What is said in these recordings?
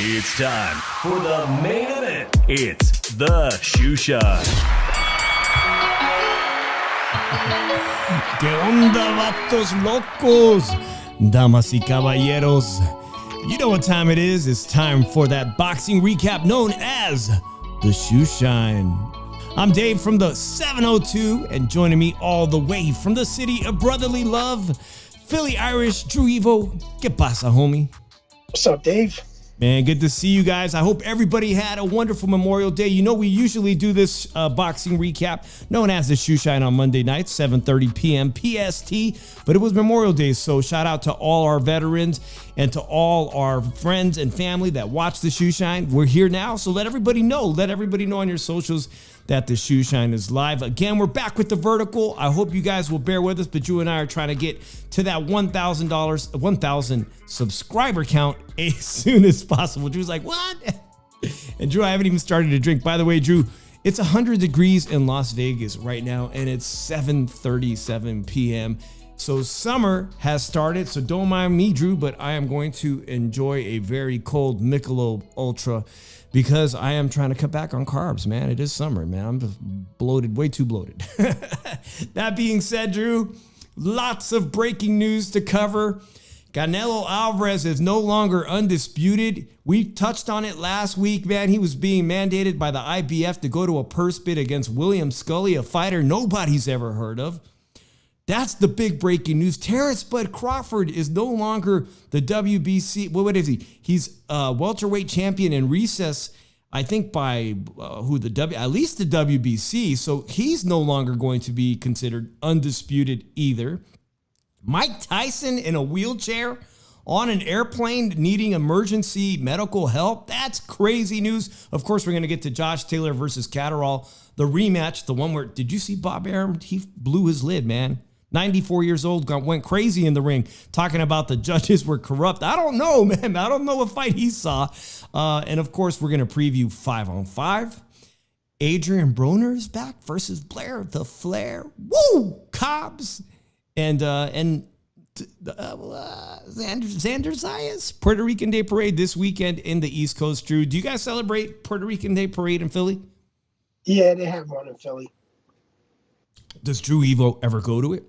It's time for the main event. It's the Shoe Shine. ¿Qué onda, vatos locos? Damas y caballeros. You know what time it is. It's time for that boxing recap known as the Shoe Shine. I'm Dave from the 702, and joining me all the way from the city of brotherly love, Philly Irish, Drew Evo. ¿Qué pasa, homie? What's up, Dave? Man, good to see you guys. I hope everybody had a wonderful Memorial Day. You know, we usually do this boxing recap known as the Shoe Shine on Monday nights, 7:30 p.m. PST, but it was Memorial Day, so shout out to all our veterans and to all our friends and family that watch the Shoe Shine. We're here now, so let everybody know on your socials that the Shoe Shine is live. Again, we're back with the vertical. I hope you guys will bear with us, but Drew and I are trying to get to that $1,000 subscriber count as soon as possible. Drew's like, what? And Drew, I haven't even started to drink. By the way, Drew, it's 100 degrees in Las Vegas right now, and it's 7:37 p.m. So summer has started, so don't mind me, Drew, but I am going to enjoy a very cold Michelob Ultra because I am trying to cut back on carbs, man. It is summer, man. I'm just bloated, way too bloated. That being said, Drew, lots of breaking news to cover. Canelo Alvarez is no longer undisputed. We touched on it last week, man. He was being mandated by the IBF to go to a purse bid against William Scully, a fighter nobody's ever heard of. That's the big breaking news. Terrence Bud Crawford is no longer the WBC. What is he? He's welterweight champion in recess, I think by at least the WBC. So he's no longer going to be considered undisputed either. Mike Tyson in a wheelchair on an airplane needing emergency medical help. That's crazy news. Of course, we're going to get to Josh Taylor versus Catterall, the rematch, the one where, did you see Bob Arum? He blew his lid, man. 94 years old, went crazy in the ring, talking about the judges were corrupt. I don't know, man. I don't know what fight he saw. And of course, we're going to preview 5-on-5. Adrian Broner is back versus Blair the Flair. Woo! Cobbs. And Xander Zayas, Puerto Rican Day Parade this weekend in the East Coast. Drew, do you guys celebrate Puerto Rican Day Parade in Philly? Yeah, they have one in Philly. Does Drew Evo ever go to it?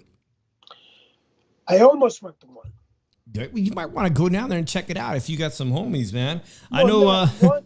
I almost went to one. You might want to go down there and check it out if you got some homies, man. No, I know.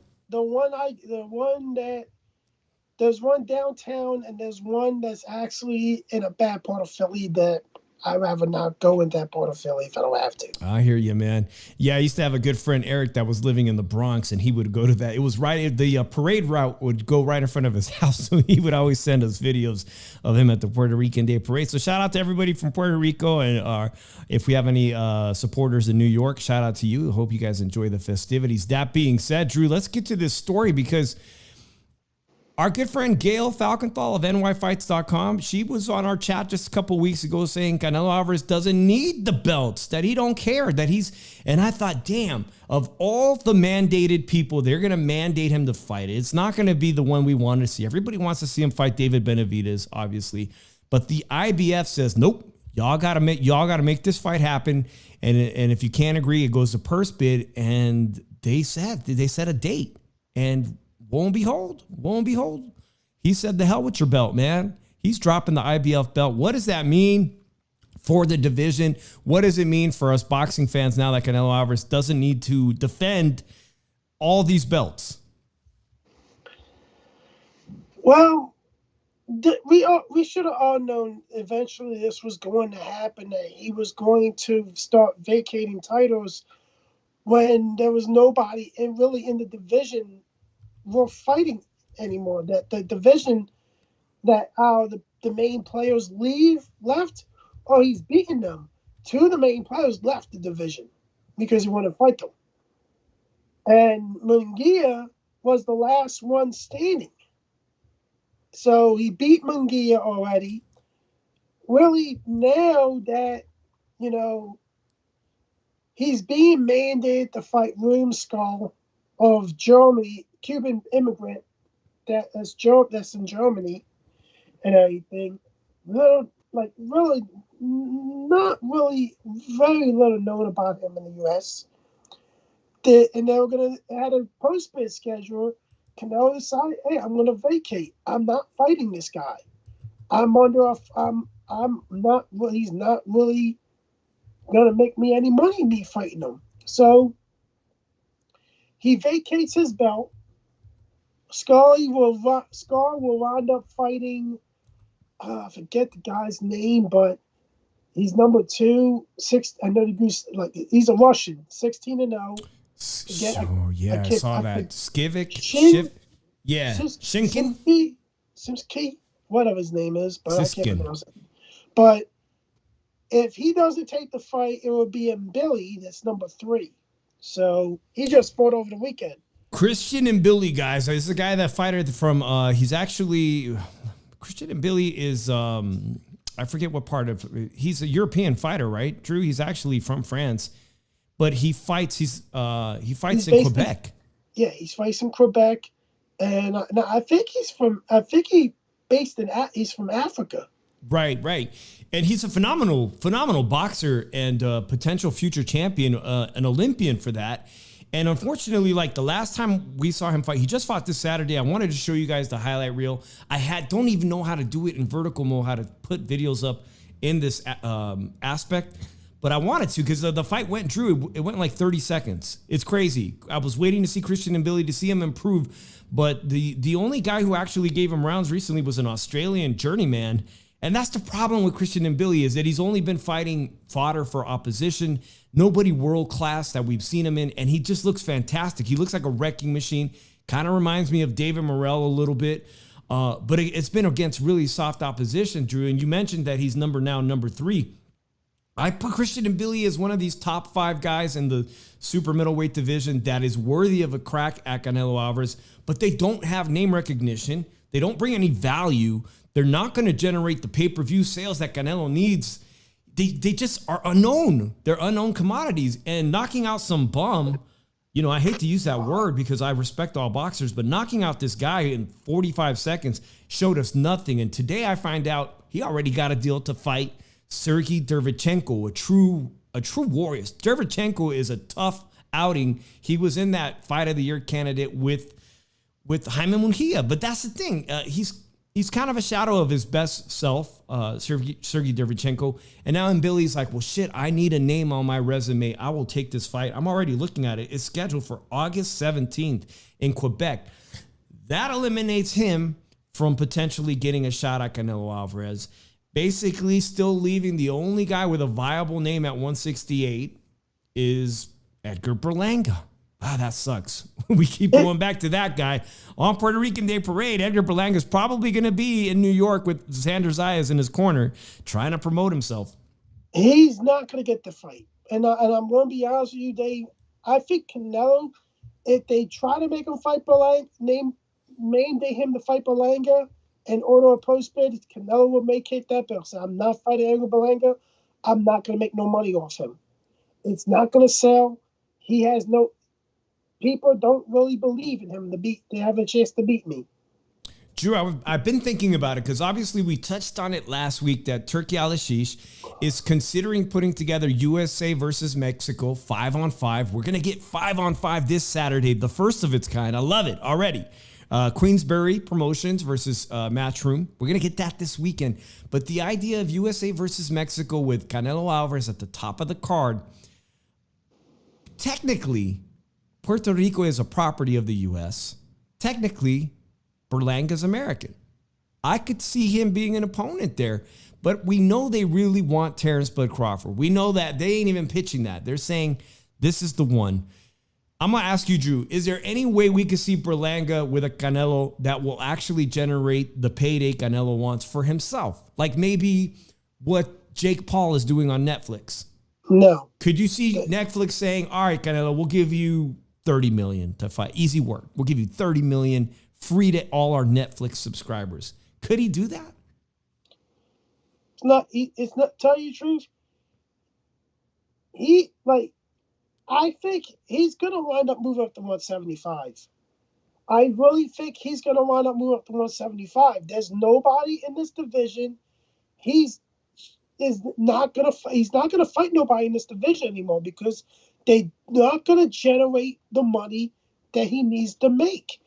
There's one downtown, and there's one that's actually in a bad part of Philly that I'd rather not go in that part of Philly if I don't have to. I hear you, man. Yeah, I used to have a good friend, Eric, that was living in the Bronx, and he would go to that. It was right, the parade route would go right in front of his house, so he would always send us videos of him at the Puerto Rican Day Parade. So shout out to everybody from Puerto Rico, and if we have any supporters in New York, shout out to you. Hope you guys enjoy the festivities. That being said, Drew, let's get to this story because our good friend Gail Falkenthal of nyfights.com, she was on our chat just a couple weeks ago saying Canelo Alvarez doesn't need the belts, that he don't care, and I thought, damn, of all the mandated people, they're going to mandate him to fight. It's not going to be the one we want to see. Everybody wants to see him fight David Benavidez, obviously, but the IBF says, nope, y'all got to make this fight happen, and if you can't agree, it goes to purse bid, and they set a date, and Lo and behold, he said, the hell with your belt, man. He's dropping the IBF belt. What does that mean? for the division? What does it mean for us boxing fans now that Canelo Alvarez doesn't need to defend all these belts? Well, we should have all known eventually this was going to happen, that he was going to start vacating titles when there was nobody really in the division were fighting anymore. That the division that the main players left, or he's beaten them. Two of the main players left the division because he wanted to fight them. And Munguia was the last one standing. So he beat Munguia already. Really, now that, he's being mandated to fight Rumskull of Germany, Cuban immigrant that's in Germany and everything. Not really, very little known about him in the U.S. And they were going to add a post-bid schedule. Canelo decided, hey, I'm going to vacate. I'm not fighting this guy. He's not really going to make me any money, me fighting him. So he vacates his belt. Scar will wind up fighting, I forget the guy's name, but he's number 2, 6. I know he's a Russian, 16-0. I saw that. Skivik, Shinkin, Simsky, whatever his name is, but Siskin. I can't pronounce it. But if he doesn't take the fight, it will be in Billy, that's number 3. So he just fought over the weekend. Christian and Billy, guys. This is a guy that fighter from. He's actually Christian and Billy is. I forget what part of. He's a European fighter, right, Drew? He's actually from France, but he fights. He fights in Quebec. He's fights in Quebec, and I think he's from. He's from Africa. Right. And he's a phenomenal boxer and potential future champion, an Olympian for that. And unfortunately, like the last time we saw him fight, he just fought this Saturday. I wanted to show you guys the highlight reel. Don't even know how to do it in vertical mode, how to put videos up in this aspect. But I wanted to because the fight went, Drew, it went like 30 seconds. It's crazy. I was waiting to see Christian and Billy to see him improve. But the only guy who actually gave him rounds recently was an Australian journeyman. And that's the problem with Christian and Billy, is that he's only been fighting fodder for opposition. Nobody world class that we've seen him in. And he just looks fantastic. He looks like a wrecking machine. Kind of reminds me of David Morrell a little bit. But it's been against really soft opposition, Drew. And you mentioned that he's number 3. I put Christian and Billy as one of these top 5 guys in the super middleweight division that is worthy of a crack at Canelo Alvarez. But they don't have name recognition. They don't bring any value. They're not going to generate the pay-per-view sales that Canelo needs. They just are unknown. They're unknown commodities. And knocking out some bum, I hate to use that word because I respect all boxers, but knocking out this guy in 45 seconds showed us nothing. And today I find out he already got a deal to fight Sergey Derevchenko, a true warrior. Derevchenko is a tough outing. He was in that Fight of the Year candidate with Jaime Munguia. But that's the thing. He's kind of a shadow of his best self, Sergey Derevchenko. And now in Billy's like, well, shit, I need a name on my resume. I will take this fight. I'm already looking at it. It's scheduled for August 17th in Quebec. That eliminates him from potentially getting a shot at Canelo Alvarez. Basically, still leaving the only guy with a viable name at 168 is Edgar Berlanga. Ah, that sucks. We keep going back to that guy. On Puerto Rican Day Parade, Edgar Berlanga is probably going to be in New York with Xander Zayas in his corner, trying to promote himself. He's not going to get the fight. And I'm going to be honest with you, I think Canelo, if they try to make him fight Berlanga, mandate him to fight Berlanga and order a post-bid, Canelo will vacate that bill. So I'm not fighting Edgar Berlanga. I'm not going to make no money off him. It's not going to sell. He has no... People don't really believe in him to have a chance to beat me. Drew, I've been thinking about it because obviously we touched on it last week that Turki Al-Ashish is considering putting together USA versus Mexico 5-on-5. We're going to get 5-on-5 this Saturday, the first of its kind. I love it already. Queensberry Promotions versus Matchroom. We're going to get that this weekend. But the idea of USA versus Mexico with Canelo Alvarez at the top of the card, technically, Puerto Rico is a property of the U.S. Technically, Berlanga's American. I could see him being an opponent there. But we know they really want Terrence Bud Crawford. We know that. They ain't even pitching that. They're saying this is the one. I'm going to ask you, Drew, is there any way we could see Berlanga with a Canelo that will actually generate the payday Canelo wants for himself? Like maybe what Jake Paul is doing on Netflix. No. Could you see Netflix saying, all right, Canelo, we'll give you $30 million to fight. Easy work. We'll give you $30 million free to all our Netflix subscribers. Could he do that? It's not, tell you the truth. I think he's going to wind up moving up to 175. I really think he's going to wind up moving up to 175. There's nobody in this division. He's not going to fight nobody in this division anymore because they're not going to generate the money that he needs to make.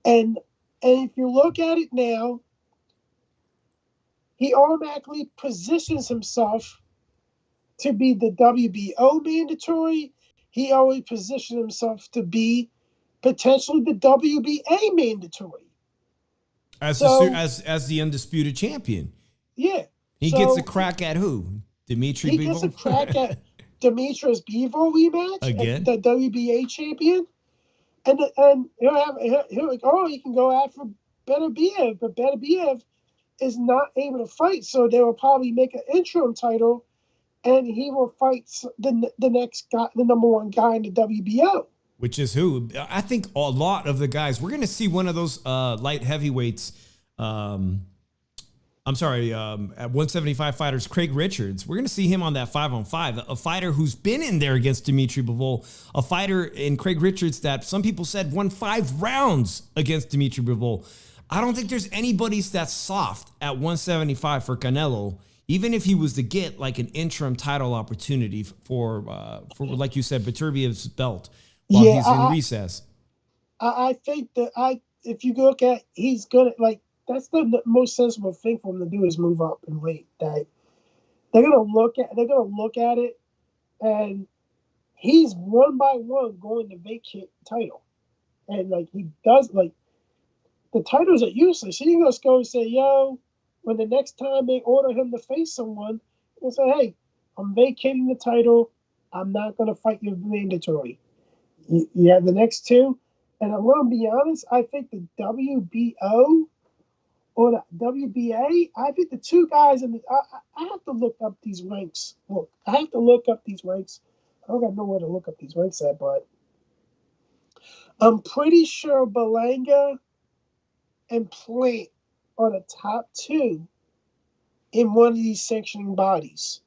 And if you look at it now, he automatically positions himself to be the WBO mandatory. He always positioned himself to be potentially the WBA mandatory. As the undisputed champion. Yeah. He gets a crack at who? Dimitri Bivol? He gets a crack at Demetrius Bivol rematch. Again? The WBA champion. And he can go after Beterbiev, but Beterbiev is not able to fight, so they will probably make an interim title, and he will fight the next guy, the number one guy in the WBO. Which is who? I think a lot of the guys, we're going to see one of those light heavyweights, at 175 fighters, Craig Richards. We're going to see him on that 5-on-5, a fighter who's been in there against Dimitri Bivol, a fighter in Craig Richards that some people said won 5 rounds against Dimitri Bivol. I don't think there's anybody that's soft at 175 for Canelo, even if he was to get like an interim title opportunity for like you said, Beterbiev's belt while he's in recess. I think that if you look at, he's gonna that's the most sensible thing for him to do is move up in weight. That they're gonna look at it, and he's one by one going to vacate the title, and he does the titles are useless. He can just go and say, yo, when the next time they order him to face someone, he'll say, hey, I'm vacating the title. I'm not going to fight you mandatory. You have the next two. And I'm going to be honest, I think the WBO or the WBA, I think the two guys, I have to look up these ranks. Look, I have to look up these ranks. I don't got nowhere to look up these ranks at, but I'm pretty sure Berlanga and Plant are the top 2 in one of these sanctioning bodies.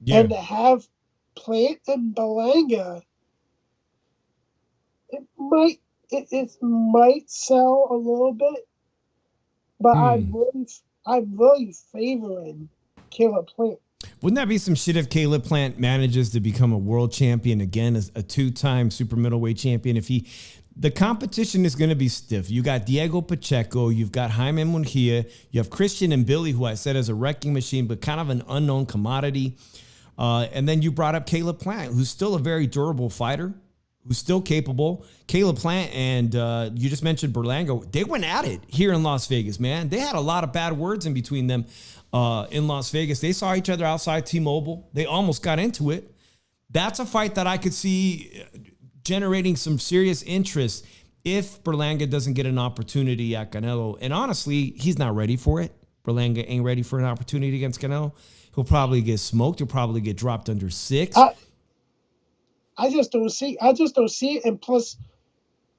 Yeah. And to have Plant and Berlanga, it might sell a little bit, but I'm really favoring Caleb Plant. Wouldn't that be some shit if Caleb Plant manages to become a world champion again, as a 2-time super middleweight champion? The competition is going to be stiff. You got Diego Pacheco, you've got Jaime Munguia, you have Christian and Billy, who I said is a wrecking machine, but kind of an unknown commodity. And then you brought up Caleb Plant, who's still a very durable fighter, who's still capable. Caleb Plant and you just mentioned Berlanga. They went at it here in Las Vegas, man. They had a lot of bad words in between them in Las Vegas. They saw each other outside T-Mobile. They almost got into it. That's a fight that I could see generating some serious interest if Berlanga doesn't get an opportunity at Canelo. And honestly, he's not ready for it. Berlanga ain't ready for an opportunity against Canelo. He'll probably get smoked. He'll probably get dropped under 6. I just don't see it. And plus,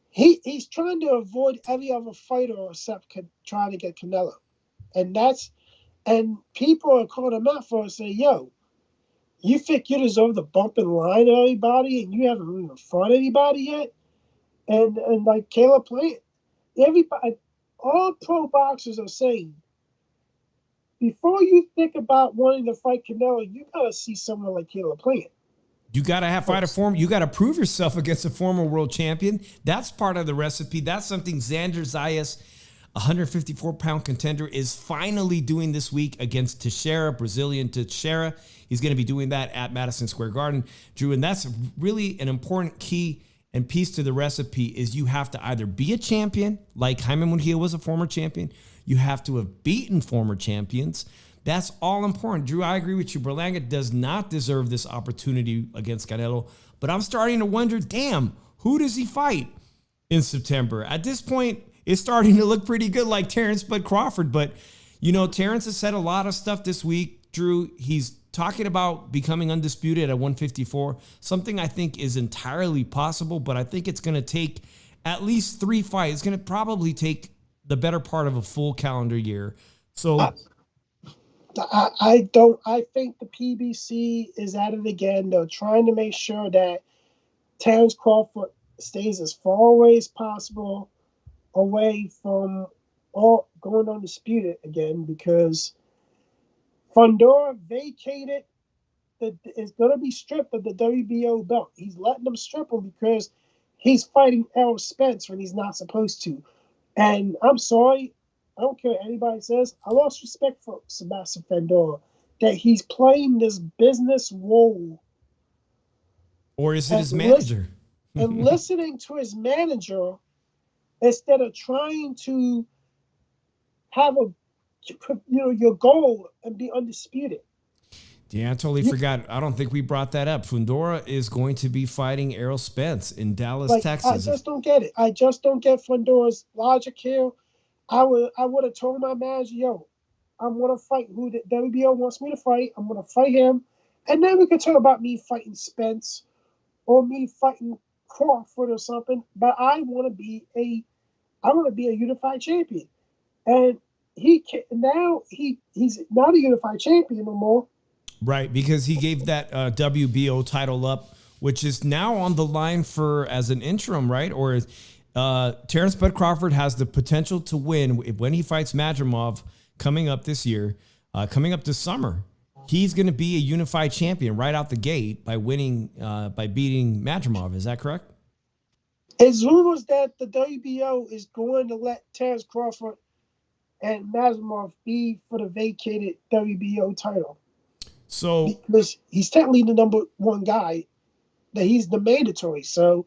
he's trying to avoid every other fighter except trying to get Canelo. And people are calling him out for it, say, yo, you think you deserve the bump in line of everybody and you haven't even fought anybody yet? And like Caleb Plant, everybody, all pro boxers are saying, before you think about wanting to fight Canelo, you got to see someone like Caleb Plant. You got to fight a form. You got to prove yourself against a former world champion. That's part of the recipe. That's something Xander Zayas, 154-pound contender, is finally doing this week against Teixeira, Brazilian Teixeira. He's going to be doing that at Madison Square Garden, Drew. And that's really an important key and piece to the recipe is you have to either be a champion, like Jaime Munguia was a former champion. You have to have beaten former champions. That's all important. Drew, I agree with you. Berlanga does not deserve this opportunity against Canelo, but I'm starting to wonder, damn, who does he fight in September? At this point, it's starting to look pretty good like Terrence Bud Crawford, but, you know, Terrence has said a lot of stuff this week, Drew. He's talking about becoming undisputed at 154, something I think is entirely possible, but I think it's going to take at least 3 fights. It's going to probably take the better part of a full calendar year. So I think the PBC is at it again. They're trying to make sure that Terrence Crawford stays as far away as possible away from all going undisputed again, because Fundora vacated is going to be stripped of the WBO belt. He's letting them strip him because he's fighting Errol Spence when he's not supposed to. And I'm sorry, I don't care what anybody says. I lost respect for Sebastian Fundora, that he's playing this business role. Or is it his manager? And listening to his manager instead of trying to have your goal and be undisputed. Yeah, I totally forgot. I don't think we brought that up. Fundora is going to be fighting Errol Spence in Dallas, Texas. I just don't get it. I just don't get Fundora's logic here. I would have told my manager, yo, I'm going to fight who the WBO wants me to fight. I'm going to fight him. And then we could talk about me fighting Spence or me fighting Crawford or something. But I want to be a unified champion. And he's not a unified champion no more. Right, because he gave that WBO title up, which is now on the line for as an interim, right? Or Terrence Bud Crawford has the potential to win when he fights Madrimov coming up this year, coming up this summer. He's going to be a unified champion right out the gate by beating Madrimov. Is that correct? It's rumors that the WBO is going to let Terrence Crawford and Madrimov be for the vacated WBO title. So because he's technically the number one guy, that he's the mandatory. So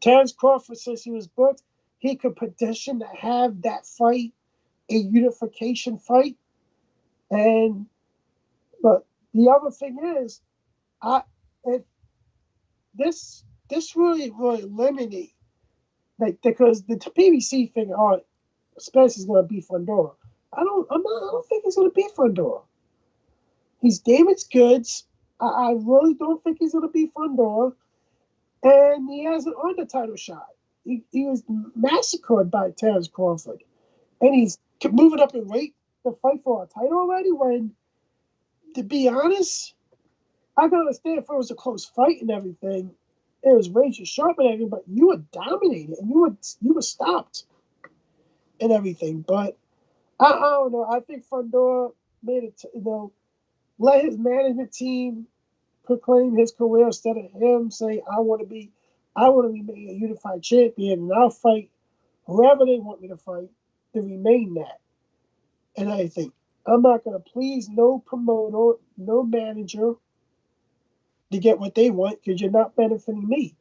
Terrence Crawford, since he was booked, he could petition to have that fight a unification fight. But the other thing is, this really eliminate, like, because the PBC thing, Spence is going to beat Fundora. I don't think he's going to beat Fundora. He's damaged goods. I really don't think he's going to beat Fundora. And he hasn't earned a title shot. He was massacred by Terrence Crawford. And he's moving up in weight to fight for a title already when, to be honest, I can understand if it was a close fight and everything. It was razor sharp and everything, but you were dominated and you were stopped and everything. But I don't know. I think Fundora made it, let his management team proclaim his career instead of him saying, I want to be made a unified champion and I'll fight whoever they want me to fight to remain that. And I think I'm not going to please no promoter, no manager to get what they want, because you're not benefiting me.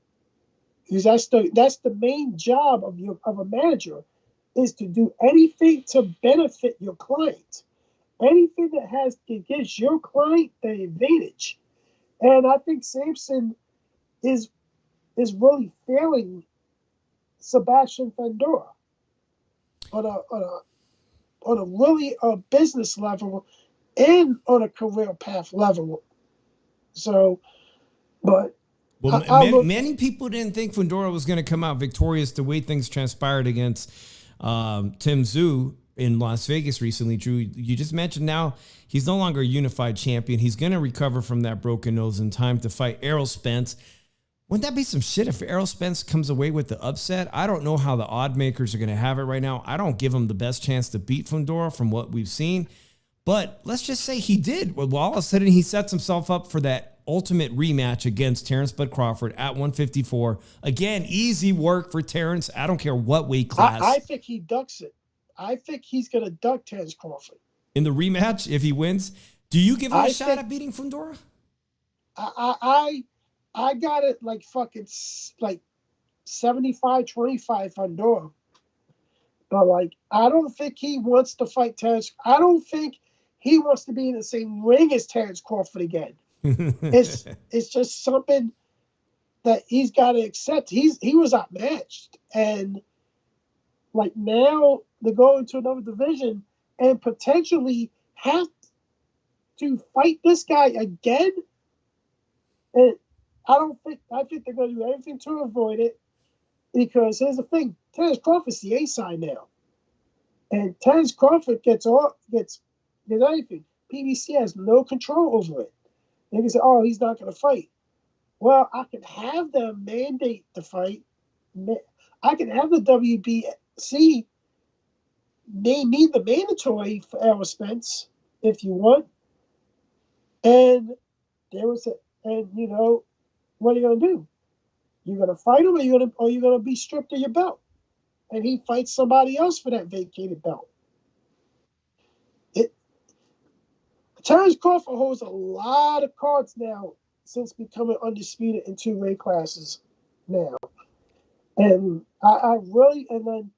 Because that's the main job of a manager, is to do anything to benefit your client. Anything that gives your client the advantage. And I think Sampson is really failing Sebastian Fundora on a really business level and on a career path level. So, but many people didn't think Fundora was going to come out victorious the way things transpired against Tim Tszyu in Las Vegas recently. Drew, you just mentioned now he's no longer a unified champion. He's going to recover from that broken nose in time to fight Errol Spence. Wouldn't that be some shit if Errol Spence comes away with the upset? I don't know how the odd makers are going to have it right now. I don't give him the best chance to beat Fundora from what we've seen. But let's just say he did. Well, all of a sudden he sets himself up for that ultimate rematch against Terrence Bud Crawford at 154. Again, easy work for Terrence. I don't care what weight class. I think he ducks it. I think he's going to duck Terrence Crawford. In the rematch, if he wins, do you give him a shot at beating Fundora? I got it like fucking like 75-25 Fundora. But like, I don't think he wants to fight Terrence. I don't think he wants to be in the same ring as Terrence Crawford again. It's just something that he's got to accept. He was outmatched, and like now to go into another division and potentially have to fight this guy again. And I think they're going to do everything to avoid it, because here's the thing: Terrence Crawford's the A side now, and Terrence Crawford gets everything. PBC has no control over it. They can say, "Oh, he's not going to fight." Well, I can have them mandate the fight. I can have the WBC name me the mandatory for Errol Spence if you want. And there was and you know, what are you going to do? You're going to fight him, or you're going to be stripped of your belt, and he fights somebody else for that vacated belt. Terrence Crawford holds a lot of cards now since becoming undisputed in 2 weight classes now. And I really, and then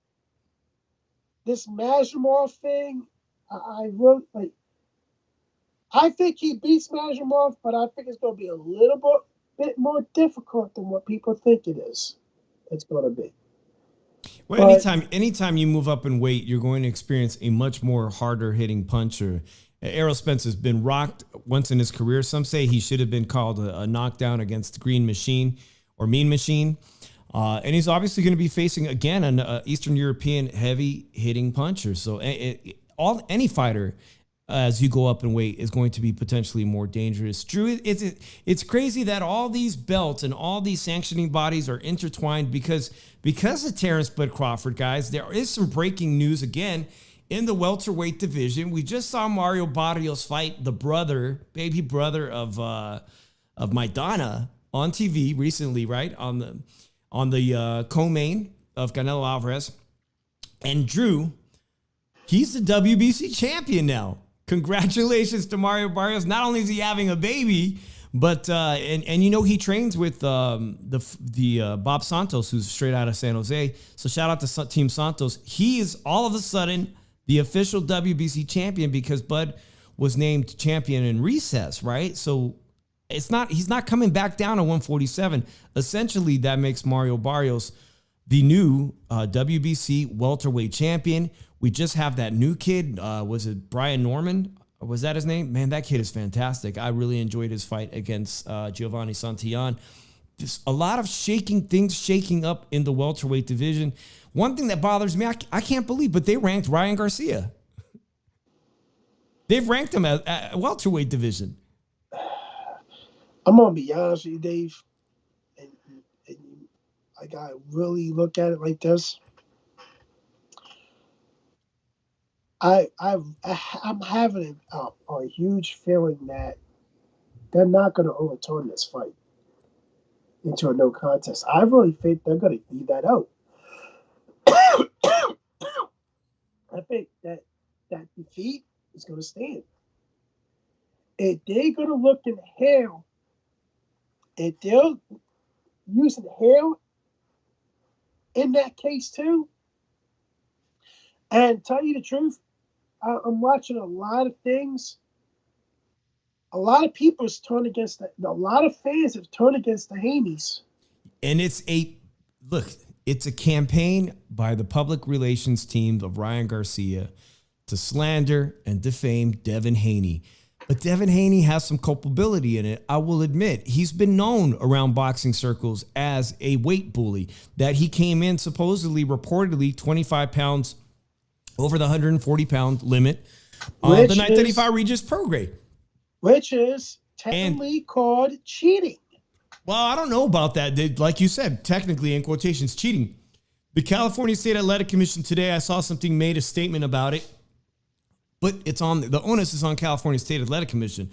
this Mazurov thing, I really like. I think he beats Mazurov, but I think it's going to be a little bit more difficult than what people think it is. It's going to be. Well, anytime you move up in weight, you're going to experience a much more harder hitting puncher. Errol Spence has been rocked once in his career. Some say he should have been called a knockdown against Green Machine or Mean Machine. And he's obviously going to be facing, again, an Eastern European heavy hitting puncher. So any fighter, as you go up in weight, is going to be potentially more dangerous. Drew, it's crazy that all these belts and all these sanctioning bodies are intertwined because of Terrence Bud Crawford, guys. There is some breaking news again in the welterweight division. We just saw Mario Barrios fight the baby brother of Maidana on TV recently, right? On the co-main of Canelo Alvarez. And Drew, he's the WBC champion now. Congratulations to Mario Barrios. Not only is he having a baby, but and you know, he trains with the Bob Santos, who's straight out of San Jose. So shout out to Team Santos. He is all of a sudden the official WBC champion because Bud was named champion in recess, right? So he's not coming back down to 147. Essentially, that makes Mario Barrios the new WBC welterweight champion. We just have that new kid. Was it Brian Norman? Was that his name? Man, that kid is fantastic. I really enjoyed his fight against Giovanni Santillan. Just a lot of shaking up in the welterweight division. One thing that bothers me, I can't believe, but they ranked Ryan Garcia. They've ranked him at welterweight division. I'm going to be honest with you, Dave. And I got to really look at it like this. I'm having a huge feeling that they're not going to overturn this fight into a no contest. I really think they're going to leave that out. I think that defeat is going to stand. If they're going to look in hell, if they're using hell in that case too, and tell you the truth, I'm watching a lot of things. A lot of people's turned against a lot of fans have turned against the Haneys. And it's a campaign by the public relations team of Ryan Garcia to slander and defame Devin Haney. But Devin Haney has some culpability in it. I will admit, he's been known around boxing circles as a weight bully, that he came in reportedly 25 pounds over the 140-pound limit on the night that he fought Regis Prograis. Which is technically called cheating. Well, I don't know about that. Like you said, technically, in quotations, cheating. The California State Athletic Commission today, I saw something made a statement about it, but the onus is on California State Athletic Commission.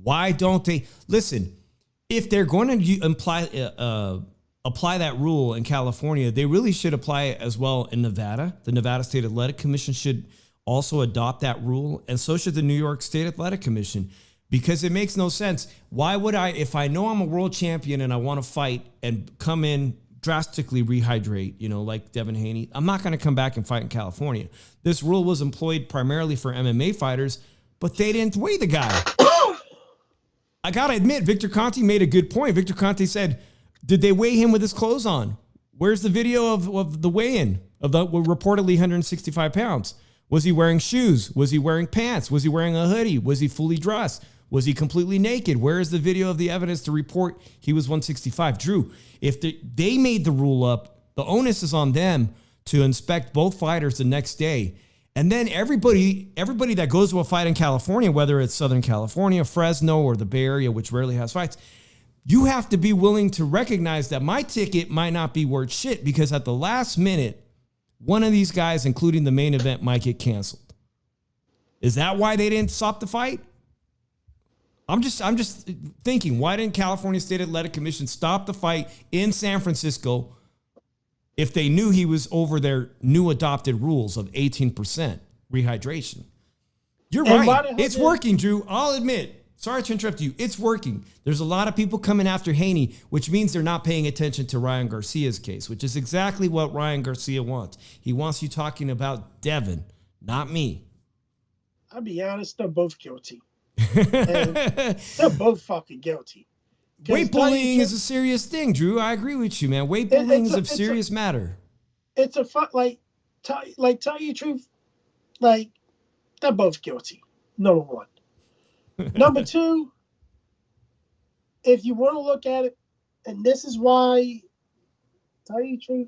Why don't they listen? If they're going to apply that rule in California, they really should apply it as well in Nevada. The Nevada State Athletic Commission should also adopt that rule, and so should the New York State Athletic Commission, because it makes no sense. Why would I, if I know I'm a world champion and I want to fight and come in drastically rehydrate, like Devin Haney, I'm not going to come back and fight in California. This rule was employed primarily for MMA fighters, but they didn't weigh the guy. I got to admit, Victor Conte made a good point. Victor Conte said, did they weigh him with his clothes on? Where's the video of the weigh-in of the reportedly 165 pounds? Was he wearing shoes? Was he wearing pants? Was he wearing a hoodie? Was he fully dressed? Was he completely naked? Where is the video of the evidence to report he was 165? Drew, if they made the rule up, the onus is on them to inspect both fighters the next day. And then everybody that goes to a fight in California, whether it's Southern California, Fresno, or the Bay Area, which rarely has fights, you have to be willing to recognize that my ticket might not be worth shit, because at the last minute, one of these guys, including the main event, might get canceled. Is that why they didn't stop the fight? I'm just thinking, why didn't California State Athletic Commission stop the fight in San Francisco if they knew he was over their new adopted rules of 18% rehydration? You're right. It's working, Drew. I'll admit. Sorry to interrupt you. It's working. There's a lot of people coming after Haney, which means they're not paying attention to Ryan Garcia's case, which is exactly what Ryan Garcia wants. He wants you talking about Devin, not me. I'll be honest, they're both guilty. They're both fucking guilty. Weight bullying is a serious thing, Drew. I agree with you, man. Weight bullying is a serious matter. It's a tell you the truth, they're both guilty. Number one. Number two, if you want to look at it, and this is why, tell you the truth,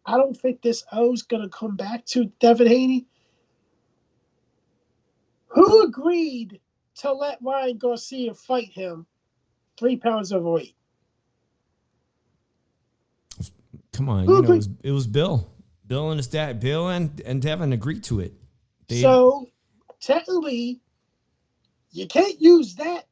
I don't think this O's going to come back to Devin Haney. Who agreed to let Ryan Garcia fight him 3 pounds overweight? Come on, it was Bill. Bill and his dad. Bill and Devin agreed to it. So technically, you can't use that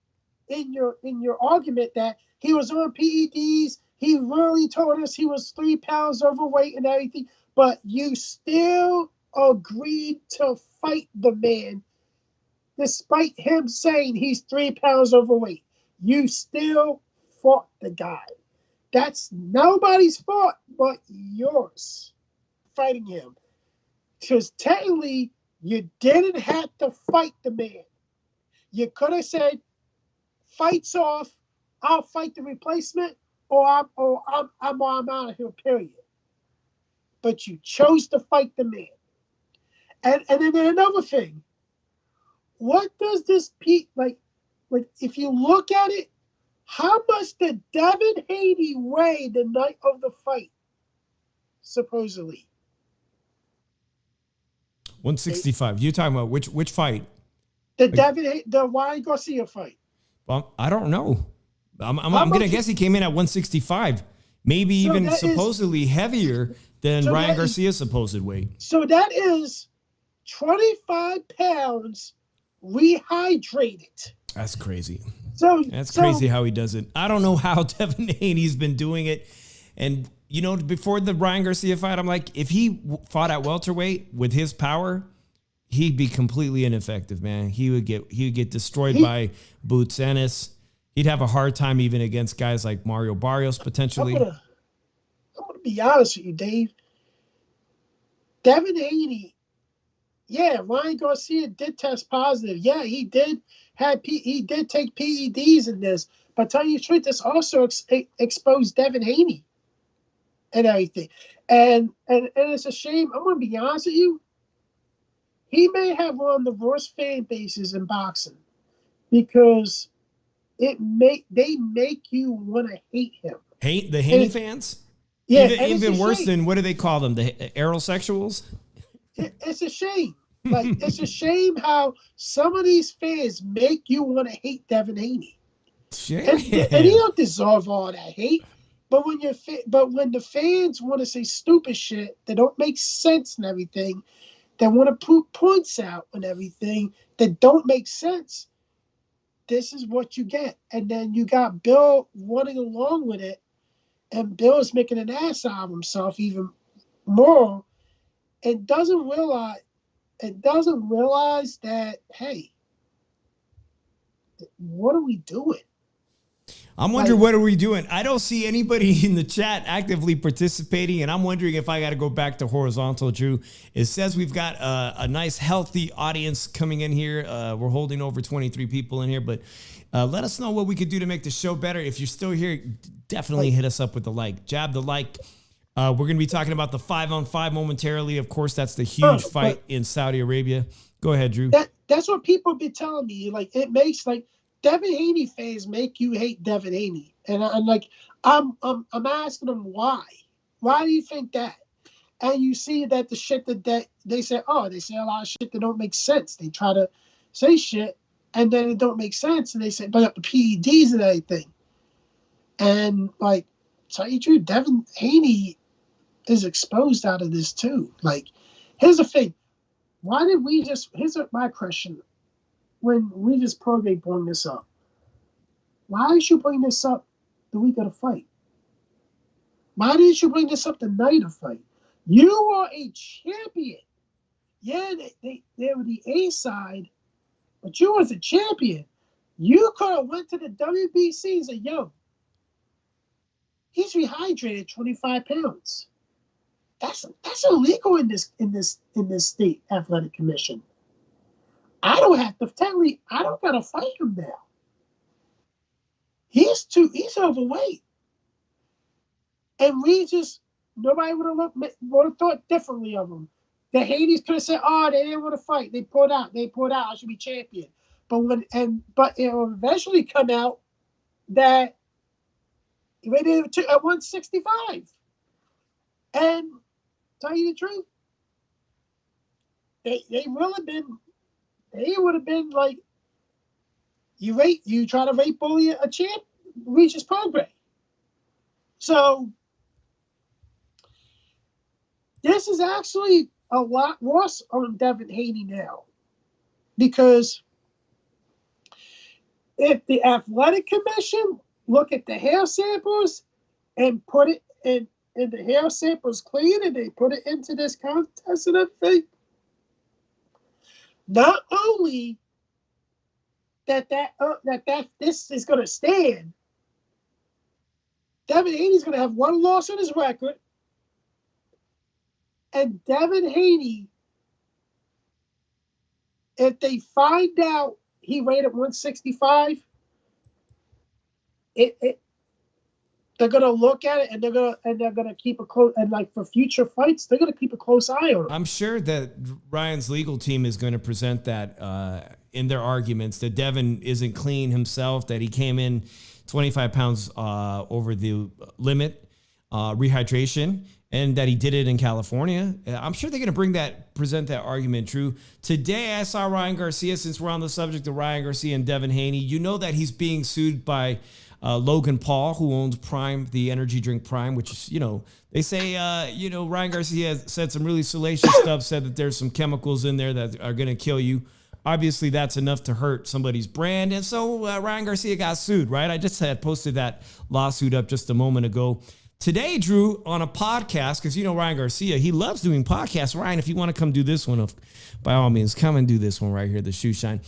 in your argument that he was on PEDs. He really told us he was 3 pounds overweight and everything, but you still agreed to fight the man despite him saying he's 3 pounds overweight. You still fought the guy. That's nobody's fault but yours, fighting him. Because technically, you didn't have to fight the man. You could have said, "Fights off. I'll fight the replacement, or I'm out of here." Period. But you chose to fight the man. And then another thing. What does this like? If you look at it, how much did Devin Haney weigh the night of the fight? Supposedly. 165. You're talking about which fight? The Ryan Garcia fight. Well, I don't know. I'm going to guess he came in at 165. Maybe even supposedly heavier than Ryan Garcia's supposed weight. So that is 25 pounds rehydrated. That's crazy. That's So crazy how he does it. I don't know how Devin Haney's been doing it. And, before the Ryan Garcia fight, I'm like, if he fought at welterweight with his power, he'd be completely ineffective, man. He would get destroyed by Boots Ennis. He'd have a hard time even against guys like Mario Barrios potentially. I'm gonna be honest with you, Dave. Devin Haney, Ryan Garcia did test positive. Yeah, he did take PEDs in this. But tell you the truth, this also exposed Devin Haney and everything. And it's a shame. I'm gonna be honest with you. He may have one of the worst fan bases in boxing because they make you want to hate him. Hate the Haney fans? Yeah, even worse than, what do they call them? The aerosexuals? It's a shame. It's a shame how some of these fans make you want to hate Devin Haney. Sure. And he don't deserve all that hate. But when the fans want to say stupid shit that don't make sense and everything, that want to put points out and everything that don't make sense, this is what you get. And then you got Bill running along with it, and Bill is making an ass out of himself even more, and doesn't realize that, hey, what are we doing? I'm wondering, what are we doing? I don't see anybody in the chat actively participating, and I'm wondering if I got to go back to horizontal, Drew. It says we've got a nice, healthy audience coming in here. We're holding over 23 people in here, but let us know what we could do to make the show better. If you're still here, definitely hit us up with the like. Jab the like. We're going to be talking about the 5-on-5 momentarily. Of course, that's the huge fight in Saudi Arabia. Go ahead, Drew. That's what people be telling me. Like, it makes, like, Devin Haney fans make you hate Devin Haney, and I'm asking them why. Why do you think that? And you see that the shit that they say a lot of shit that don't make sense. They try to say shit, and then it don't make sense, and they say bring up the PEDs and everything. And like, tell you the truth, Devin Haney is exposed out of this too. Like, here's the thing: why did we just? Here's my question. When we just Parlay bring this up, why did you bring this up the week of the fight? Why didn't you bring this up the night of fight? You are a champion. Yeah, they were the A side, but you was a champion. You could have went to the WBC and said, yo, he's rehydrated 25 pounds. That's illegal in this state athletic commission. I don't gotta fight him now. He's overweight. And nobody would have thought differently of him. The Haney's could have said, oh, they didn't want to fight. They pulled out. I should be champion. But it will eventually come out that he made it at 165. And tell you the truth, they would have been like, you try to rate bully a champ, reach his program. So this is actually a lot worse on Devin Haney now, because if the athletic commission look at the hair samples and put it in the hair samples clean, and they put it into this contest and everything, not only that this is going to stand, Devin Haney's going to have one loss on his record, and Devin Haney, if they find out he weighed at 165, they're gonna look at it, and they're gonna keep a close, and like for future fights, they're gonna keep a close eye on him. I'm sure that Ryan's legal team is going to present that in their arguments, that Devin isn't clean himself, that he came in 25 pounds over the limit, rehydration, and that he did it in California. I'm sure they're going to present that argument true. Today, I saw Ryan Garcia, since we're on the subject of Ryan Garcia and Devin Haney. You know that he's being sued by Logan Paul, who owns Prime, the energy drink Prime, which is, they say, Ryan Garcia said some really salacious stuff, said that there's some chemicals in there that are going to kill you. Obviously, that's enough to hurt somebody's brand. And so Ryan Garcia got sued, right? I just had posted that lawsuit up just a moment ago. Today, Drew, on a podcast, because Ryan Garcia, he loves doing podcasts. Ryan, if you want to come do this one, by all means, come and do this one right here, the Shoe Shine.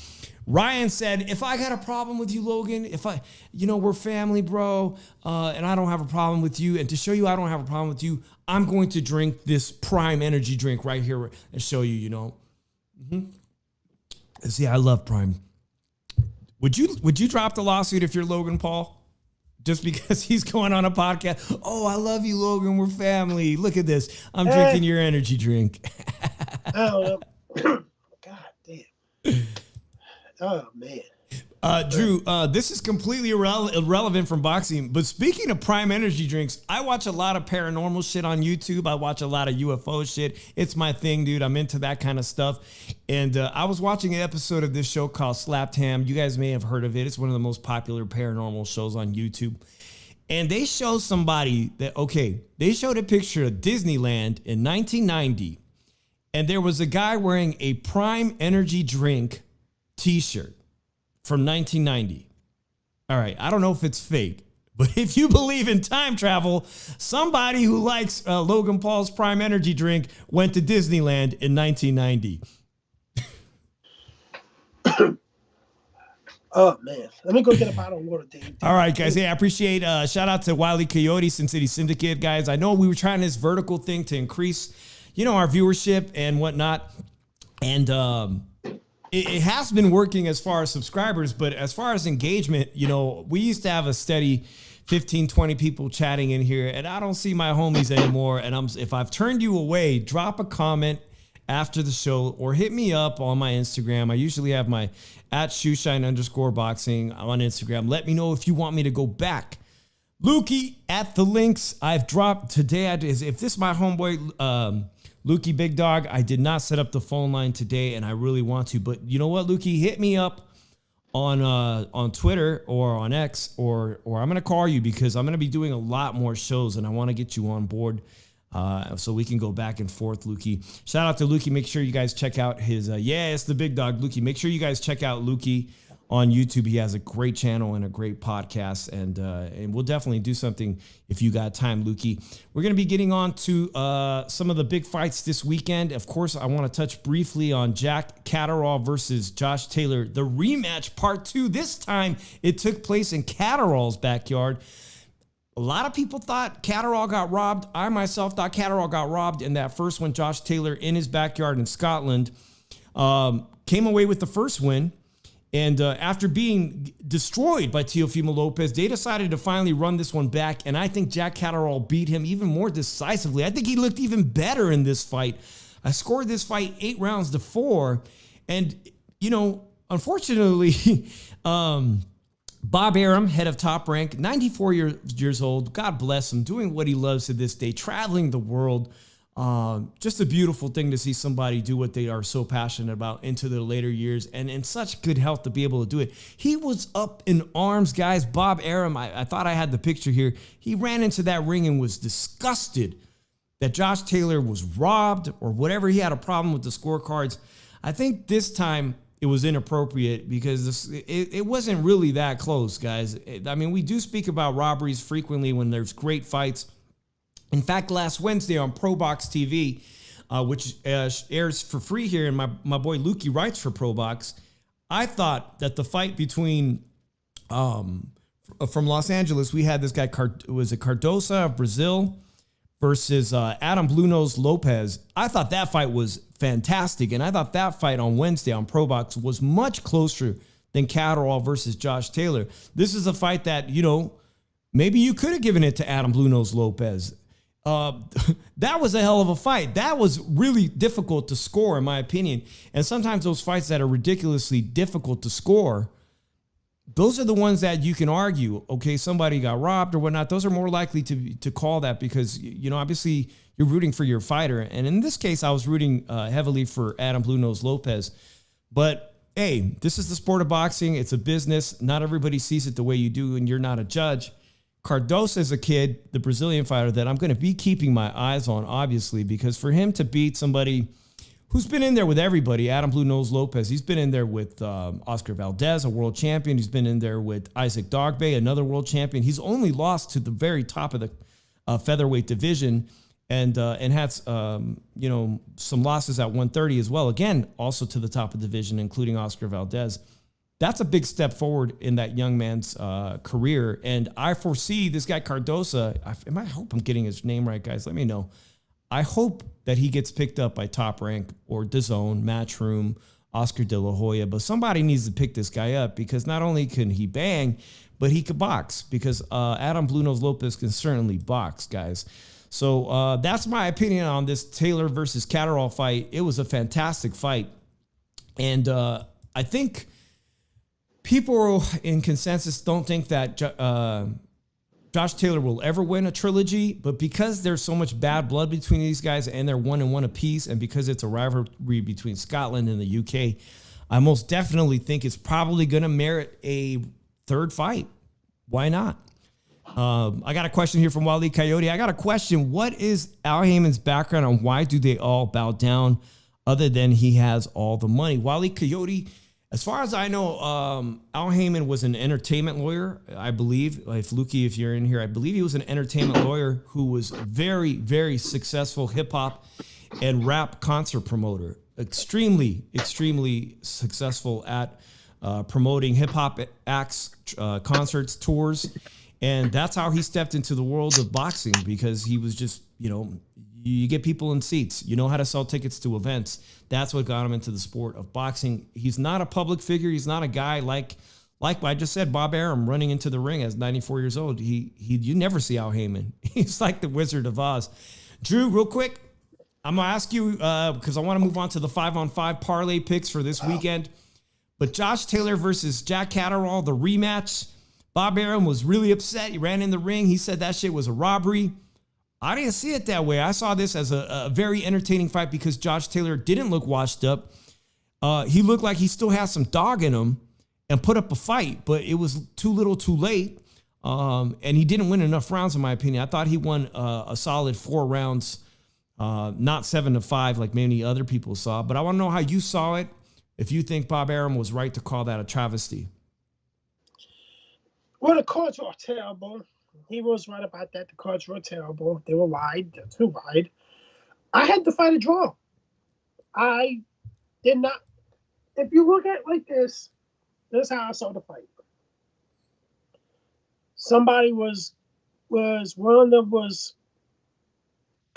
Ryan said, if I got a problem with you, Logan, we're family, bro, and I don't have a problem with you, and to show you I don't have a problem with you, I'm going to drink this Prime energy drink right here and show you, See, I love Prime. Would you drop the lawsuit if you're Logan Paul? Just because he's going on a podcast? Oh, I love you, Logan. We're family. Look at this. I'm drinking your energy drink. Oh, God damn. Oh, man. Drew, this is completely irrelevant from boxing, but speaking of Prime energy drinks, I watch a lot of paranormal shit on YouTube. I watch a lot of UFO shit. It's my thing, dude. I'm into that kind of stuff. And I was watching an episode of this show called Slapped Ham. You guys may have heard of it. It's one of the most popular paranormal shows on YouTube. And they show somebody they showed a picture of Disneyland in 1990, and there was a guy wearing a Prime energy drink t-shirt. from 1990. All right, I don't know if it's fake, but if you believe in time travel, somebody who likes Logan Paul's Prime Energy drink went to Disneyland in 1990. Oh, man. Let me go get a bottle of water, Dave. All right, guys. Hey, I appreciate shout out to Wile E. Coyote, Sin City Syndicate, guys. I know we were trying this vertical thing to increase, our viewership and whatnot. And it has been working as far as subscribers, but as far as engagement, we used to have a steady 15, 20 people chatting in here, and I don't see my homies anymore. And if I've turned you away, drop a comment after the show or hit me up on my Instagram. I usually have my @shoeshine_boxing on Instagram. Let me know if you want me to go back. Lukey at the links I've dropped today. If this is my homeboy, Lukey Big Dog, I did not set up the phone line today, and I really want to. But you know what, Lukey? Hit me up on Twitter or on X, or I'm going to call you because I'm going to be doing a lot more shows, and I want to get you on board so we can go back and forth, Lukey. Shout out to Lukey. Make sure you guys check out his, it's the Big Dog, Lukey. Make sure you guys check out Lukey on YouTube. He has a great channel and a great podcast, and we'll definitely do something if you got time, Lukey. We're going to be getting on to some of the big fights this weekend. Of course, I want to touch briefly on Jack Catterall versus Josh Taylor, the rematch part 2. This time, it took place in Catterall's backyard. A lot of people thought Catterall got robbed. I myself thought Catterall got robbed in that first one. Josh Taylor in his backyard in Scotland came away with the first win. And after being destroyed by Teofimo Lopez, they decided to finally run this one back. And I think Jack Catterall beat him even more decisively. I think he looked even better in this fight. I scored this fight 8-4. And, unfortunately, Bob Arum, head of Top Rank, 94 years old. God bless him, doing what he loves to this day, traveling the world. Just a beautiful thing to see somebody do what they are so passionate about into their later years and in such good health to be able to do it. He was up in arms, guys. Bob Arum, I thought I had the picture here. He ran into that ring and was disgusted that Josh Taylor was robbed or whatever. He had a problem with the scorecards. I think this time it was inappropriate because it wasn't really that close, guys. We do speak about robberies frequently when there's great fights. In fact, last Wednesday on ProBox TV, which airs for free here, and my boy Lukey writes for ProBox, I thought that the fight between, from Los Angeles, we had this guy, was it Cardosa of Brazil versus Adam Blue Nose Lopez. I thought that fight was fantastic, and I thought that fight on Wednesday on ProBox was much closer than Catterall versus Josh Taylor. This is a fight that, maybe you could have given it to Adam Blue Nose Lopez. That was a hell of a fight. That was really difficult to score, in my opinion. And sometimes those fights that are ridiculously difficult to score, those are the ones that you can argue, okay, somebody got robbed or whatnot. Those are more likely to call that because, obviously you're rooting for your fighter. And in this case, I was rooting heavily for Adam Blue Nose Lopez. But, hey, this is the sport of boxing. It's a business. Not everybody sees it the way you do, and you're not a judge. Cardosa is a kid, the Brazilian fighter, that I'm going to be keeping my eyes on, obviously, because for him to beat somebody who's been in there with everybody, Adam Blue Nose Lopez, he's been in there with Oscar Valdez, a world champion. He's been in there with Isaac Dogbe, another world champion. He's only lost to the very top of the featherweight division and had some losses at 130 as well. Again, also to the top of the division, including Oscar Valdez. That's a big step forward in that young man's career. And I foresee this guy Cardosa, I hope I'm getting his name right, guys. Let me know. I hope that he gets picked up by Top Rank or DAZN, Matchroom, Oscar De La Hoya. But somebody needs to pick this guy up because not only can he bang, but he could box because Adam Blue Nose Lopez can certainly box, guys. So that's my opinion on this Taylor versus Catterall fight. It was a fantastic fight. And I think people in consensus don't think that Josh Taylor will ever win a trilogy, but because there's so much bad blood between these guys and they're 1-1 apiece, and because it's a rivalry between Scotland and the UK, I most definitely think it's probably going to merit a third fight. Why not? I got a question here from Wile E. Coyote. I got a question. What is Al Heyman's background and why do they all bow down other than he has all the money? Wile E. Coyote, As far as I know, Al Heyman was an entertainment lawyer, I believe. If Lukey, if you're in here, I believe he was an entertainment lawyer who was very, very successful hip hop and rap concert promoter. Extremely, extremely successful at promoting hip hop acts, concerts, tours. And that's how he stepped into the world of boxing, because he was just, you get people in seats. You know how to sell tickets to events. That's what got him into the sport of boxing. He's not a public figure. He's not a guy like I just said, Bob Arum running into the ring as 94 years old. You never see Al Heyman. He's like the Wizard of Oz. Drew, real quick, I'm going to ask you, because I want to move on to the 5-on-5 parlay picks for this weekend. But Josh Taylor versus Jack Catterall, the rematch. Bob Arum was really upset. He ran in the ring. He said that shit was a robbery. I didn't see it that way. I saw this as a very entertaining fight because Josh Taylor didn't look washed up. He looked like he still has some dog in him and put up a fight, but it was too little too late. And he didn't win enough rounds, in my opinion. I thought he won a solid 4 rounds, not 7-5 like many other people saw. But I want to know how you saw it, if you think Bob Arum was right to call that a travesty. Well, the cards were terrible. He was right about that. The cards were terrible. They were wide. They're too wide. I had to fight a draw. I did not. If you look at it like this is how I saw the fight. Somebody was one of them was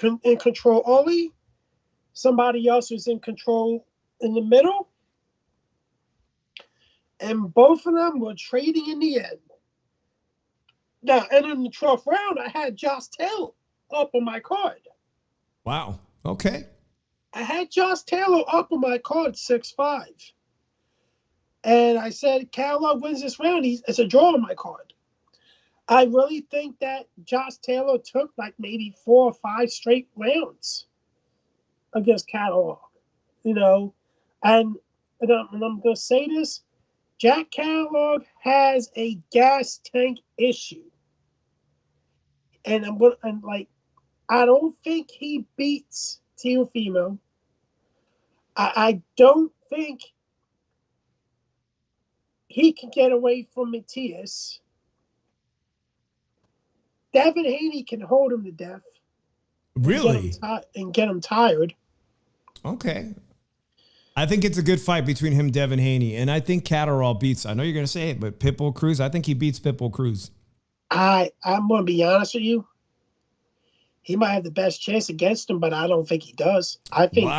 in control early. Somebody else was in control in the middle. And both of them were trading in the end. Now, and in the 12th round, I had Josh Taylor up on my card. Wow. Okay. I had Josh Taylor up on my card 6-5. And I said, Canelo wins this round. It's a draw on my card. I really think that Josh Taylor took like maybe 4 or 5 straight rounds against Catterall. And I'm going to say this. Jack Catterall has a gas tank issue. And I don't think he beats Teofimo. I don't think he can get away from Matias. Devin Haney can hold him to death. Really? And get him tired. Okay. I think it's a good fight between him, Devin Haney, and I think Catterall beats. I know you're going to say it, but Pitbull Cruz. I think he beats Pitbull Cruz. I'm going to be honest with you. He might have the best chance against him, but I don't think he does. I think.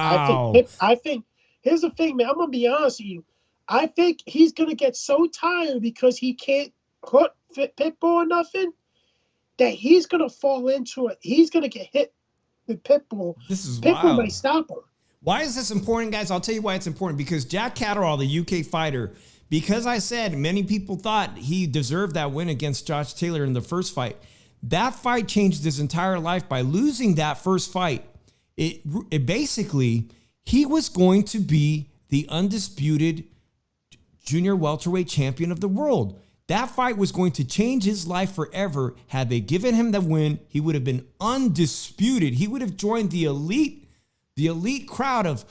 Here's the thing, man. I'm going to be honest with you. I think he's going to get so tired because he can't put Pitbull or nothing that he's going to fall into it. He's going to get hit with Pitbull. Pitbull may stop him. Why is this important, guys? I'll tell you why it's important. Because Jack Catterall, the UK fighter, because I said many people thought he deserved that win against Josh Taylor in the first fight. That fight changed his entire life by losing that first fight. It basically, he was going to be the undisputed junior welterweight champion of the world. That fight was going to change his life forever. Had they given him the win, he would have been undisputed. He would have joined the elite crowd of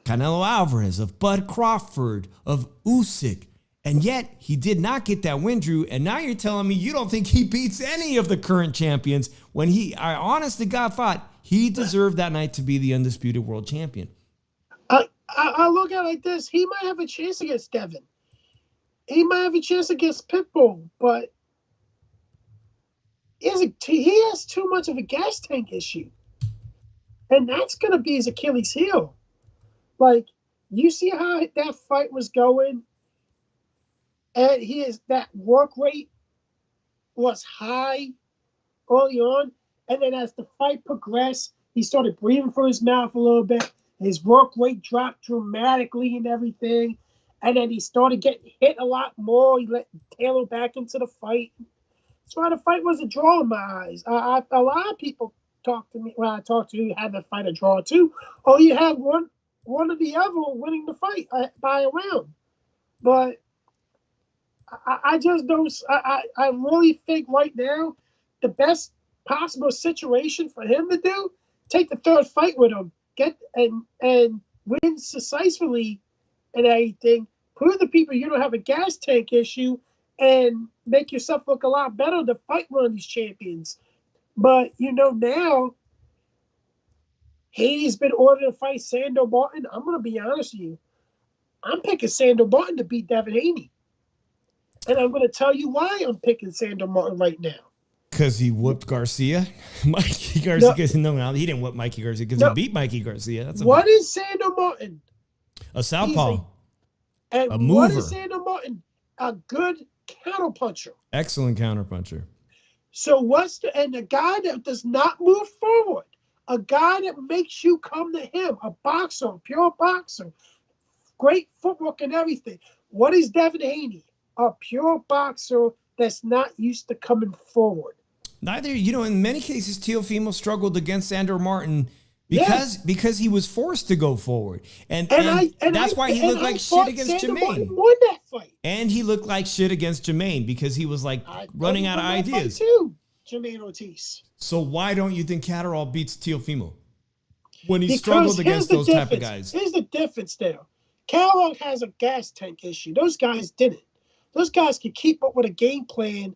Canelo Alvarez, of Bud Crawford, of Usyk. And yet, he did not get that win, Drew. And now you're telling me you don't think he beats any of the current champions when I honest to God thought he deserved that night to be the undisputed world champion. I look at it like this. He might have a chance against Devin. He might have a chance against Pitbull, but he has too much of a gas tank issue. And that's going to be his Achilles heel. Like, you see how that fight was going? And that work rate was high early on. And then as the fight progressed, he started breathing through his mouth a little bit. His work rate dropped dramatically and everything. And then he started getting hit a lot more. He let Taylor back into the fight. That's why the fight was a draw in my eyes. A lot of people talk to me when I talk to you, had the fight a draw too. Or you have one or the other winning the fight by a round. But I just don't. I really think right now the best possible situation for him to do, take the third fight with him, get and win decisively, and everything, prove to people you don't have a gas tank issue and make yourself look a lot better to fight one of these champions. But, now Haney's been ordered to fight Sandor Martin. I'm going to be honest with you. I'm picking Sandor Martin to beat Devin Haney. And I'm going to tell you why I'm picking Sandor Martin right now. Because he whooped Garcia? Mikey Garcia. No, he didn't whoop Mikey Garcia because he beat Mikey Garcia. What is Sandor Martin? A southpaw. A mover. What is Sandor Martin? A good counterpuncher. Excellent counterpuncher. So and a guy that does not move forward, a guy that makes you come to him, a boxer, a pure boxer, great footwork and everything. What is Devin Haney? A pure boxer that's not used to coming forward. Neither, in many cases, Teofimo struggled against Sandor Martin because he was forced to go forward. And that's why he looked like shit against Jermaine. Won that fight. And he looked like shit against Jermaine because he was running out of ideas. Too, Jermaine Ortiz. So why don't you think Catterall beats Teofimo when he struggled against those type of guys? Here's the difference there. Catterall has a gas tank issue. Those guys didn't. Those guys can keep up with a game plan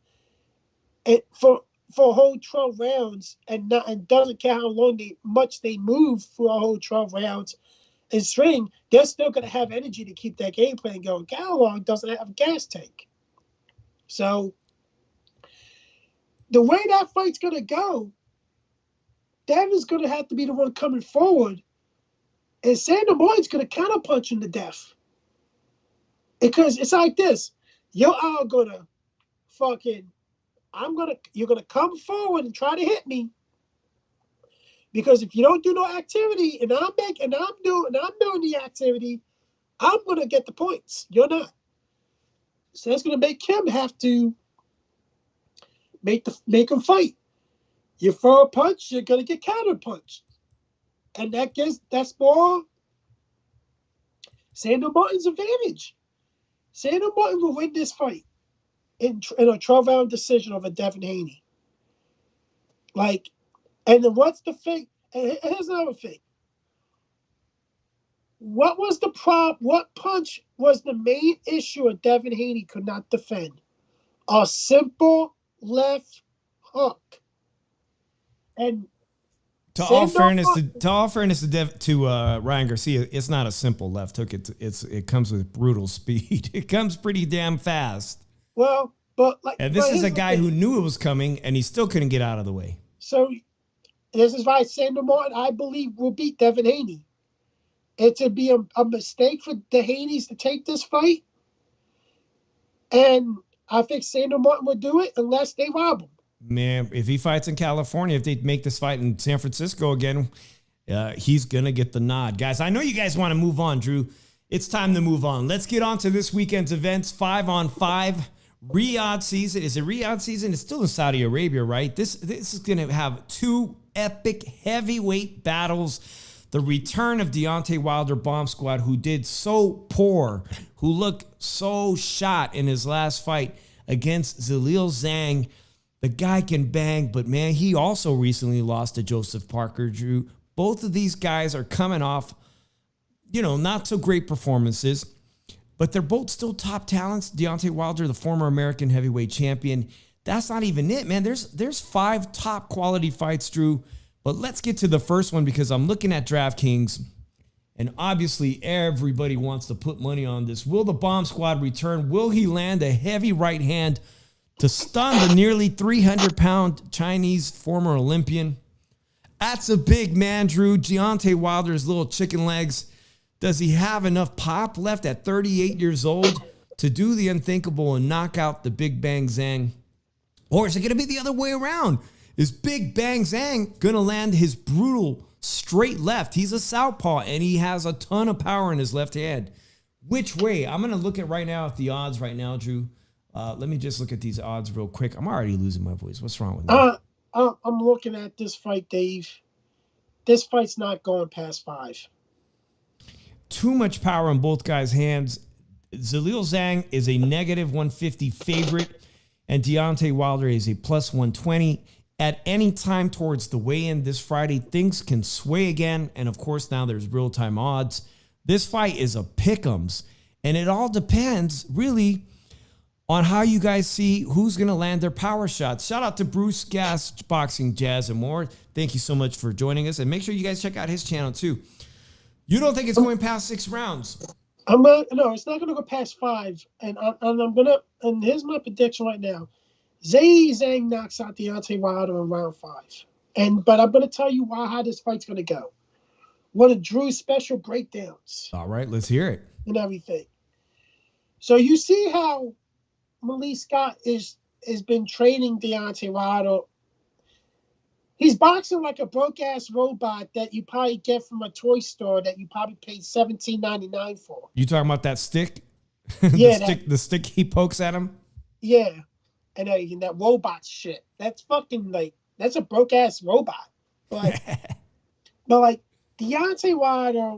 for a whole 12 rounds and doesn't care how much they move for a whole 12 rounds and string. They're still going to have energy to keep that game plan going. Catterall doesn't have a gas tank. So the way that fight's going to go, Devin's going to have to be the one coming forward, and Sandor Martin's going to counterpunch him to death. Because it's like this. You're all going to you're going to come forward and try to hit me. Because if you don't do no activity and I'm doing the activity, I'm going to get the points. You're not. So that's going to make him have to make him fight. You throw a punch, you're going to get counterpunched. And that's more Sandor Martin's advantage. Sandor Martin will win this fight in a 12-round decision over Devin Haney. And then what's the thing? And here's another thing. What was the problem? What punch was the main issue of Devin Haney could not defend? A simple left hook. And to all fairness to Ryan Garcia, it's not a simple left hook. It comes with brutal speed. It comes pretty damn fast. Well, and this is a guy who knew it was coming, and he still couldn't get out of the way. So this is why Sandor Martin, I believe, will beat Devin Haney. It would be a mistake for the Haneys to take this fight, and I think Sandor Martin would do it unless they rob him. Man, if he fights in California, if they make this fight in San Francisco again, he's going to get the nod. Guys, I know you guys want to move on, Drew. It's time to move on. Let's get on to this weekend's events. 5-on-5 Riyadh season. Is it Riyadh season? It's still in Saudi Arabia, right? This is going to have two epic heavyweight battles. The return of Deontay Wilder Bomb Squad, who did so poor, who looked so shot in his last fight against Zalil Zhang. The guy can bang, but man, he also recently lost to Joseph Parker, Drew. Both of these guys are coming off, not so great performances, but they're both still top talents. Deontay Wilder, the former American heavyweight champion. That's not even it, man. There's 5 top quality fights, Drew. But let's get to the first one because I'm looking at DraftKings, and obviously everybody wants to put money on this. Will the Bomb Squad return? Will he land a heavy right hand to stun the nearly 300-pound Chinese former Olympian? That's a big man, Drew. Deontay Wilder's little chicken legs. Does he have enough pop left at 38 years old to do the unthinkable and knock out the Big Bang Zhang? Or is it going to be the other way around? Is Big Bang Zhang going to land his brutal straight left? He's a southpaw, and he has a ton of power in his left hand. Which way? I'm going to look at the odds right now, Drew. Let me just look at these odds real quick. I'm already losing my voice. What's wrong with me? I'm looking at this fight, Dave. This fight's not going past 5. Too much power in both guys' hands. Zalil Zhang is a negative 150 favorite, and Deontay Wilder is a plus 120. At any time towards the weigh-in this Friday, things can sway again. And of course, now there's real-time odds. This fight is a pick'ems, and it all depends really on how you guys see who's going to land their power shots. Shout out to Bruce Gas Boxing, Jazz, and more. Thank you so much for joining us, and make sure you guys check out his channel too. You don't think it's going past 6 rounds? No, it's not going to go past 5, and here's my prediction right now. Zhang knocks out Deontay Wilder in round 5, but I'm going to tell you how this fight's going to go. One of Drew's special breakdowns. All right, let's hear it. And everything. So you see how Malik Scott has been training Deontay Wilder. He's boxing like a broke-ass robot that you probably get from a toy store that you probably paid $17.99 for. You talking about that stick? Yeah. The stick he pokes at him? Yeah. And that robot shit. That's fucking that's a broke-ass robot. But like, Deontay Wilder,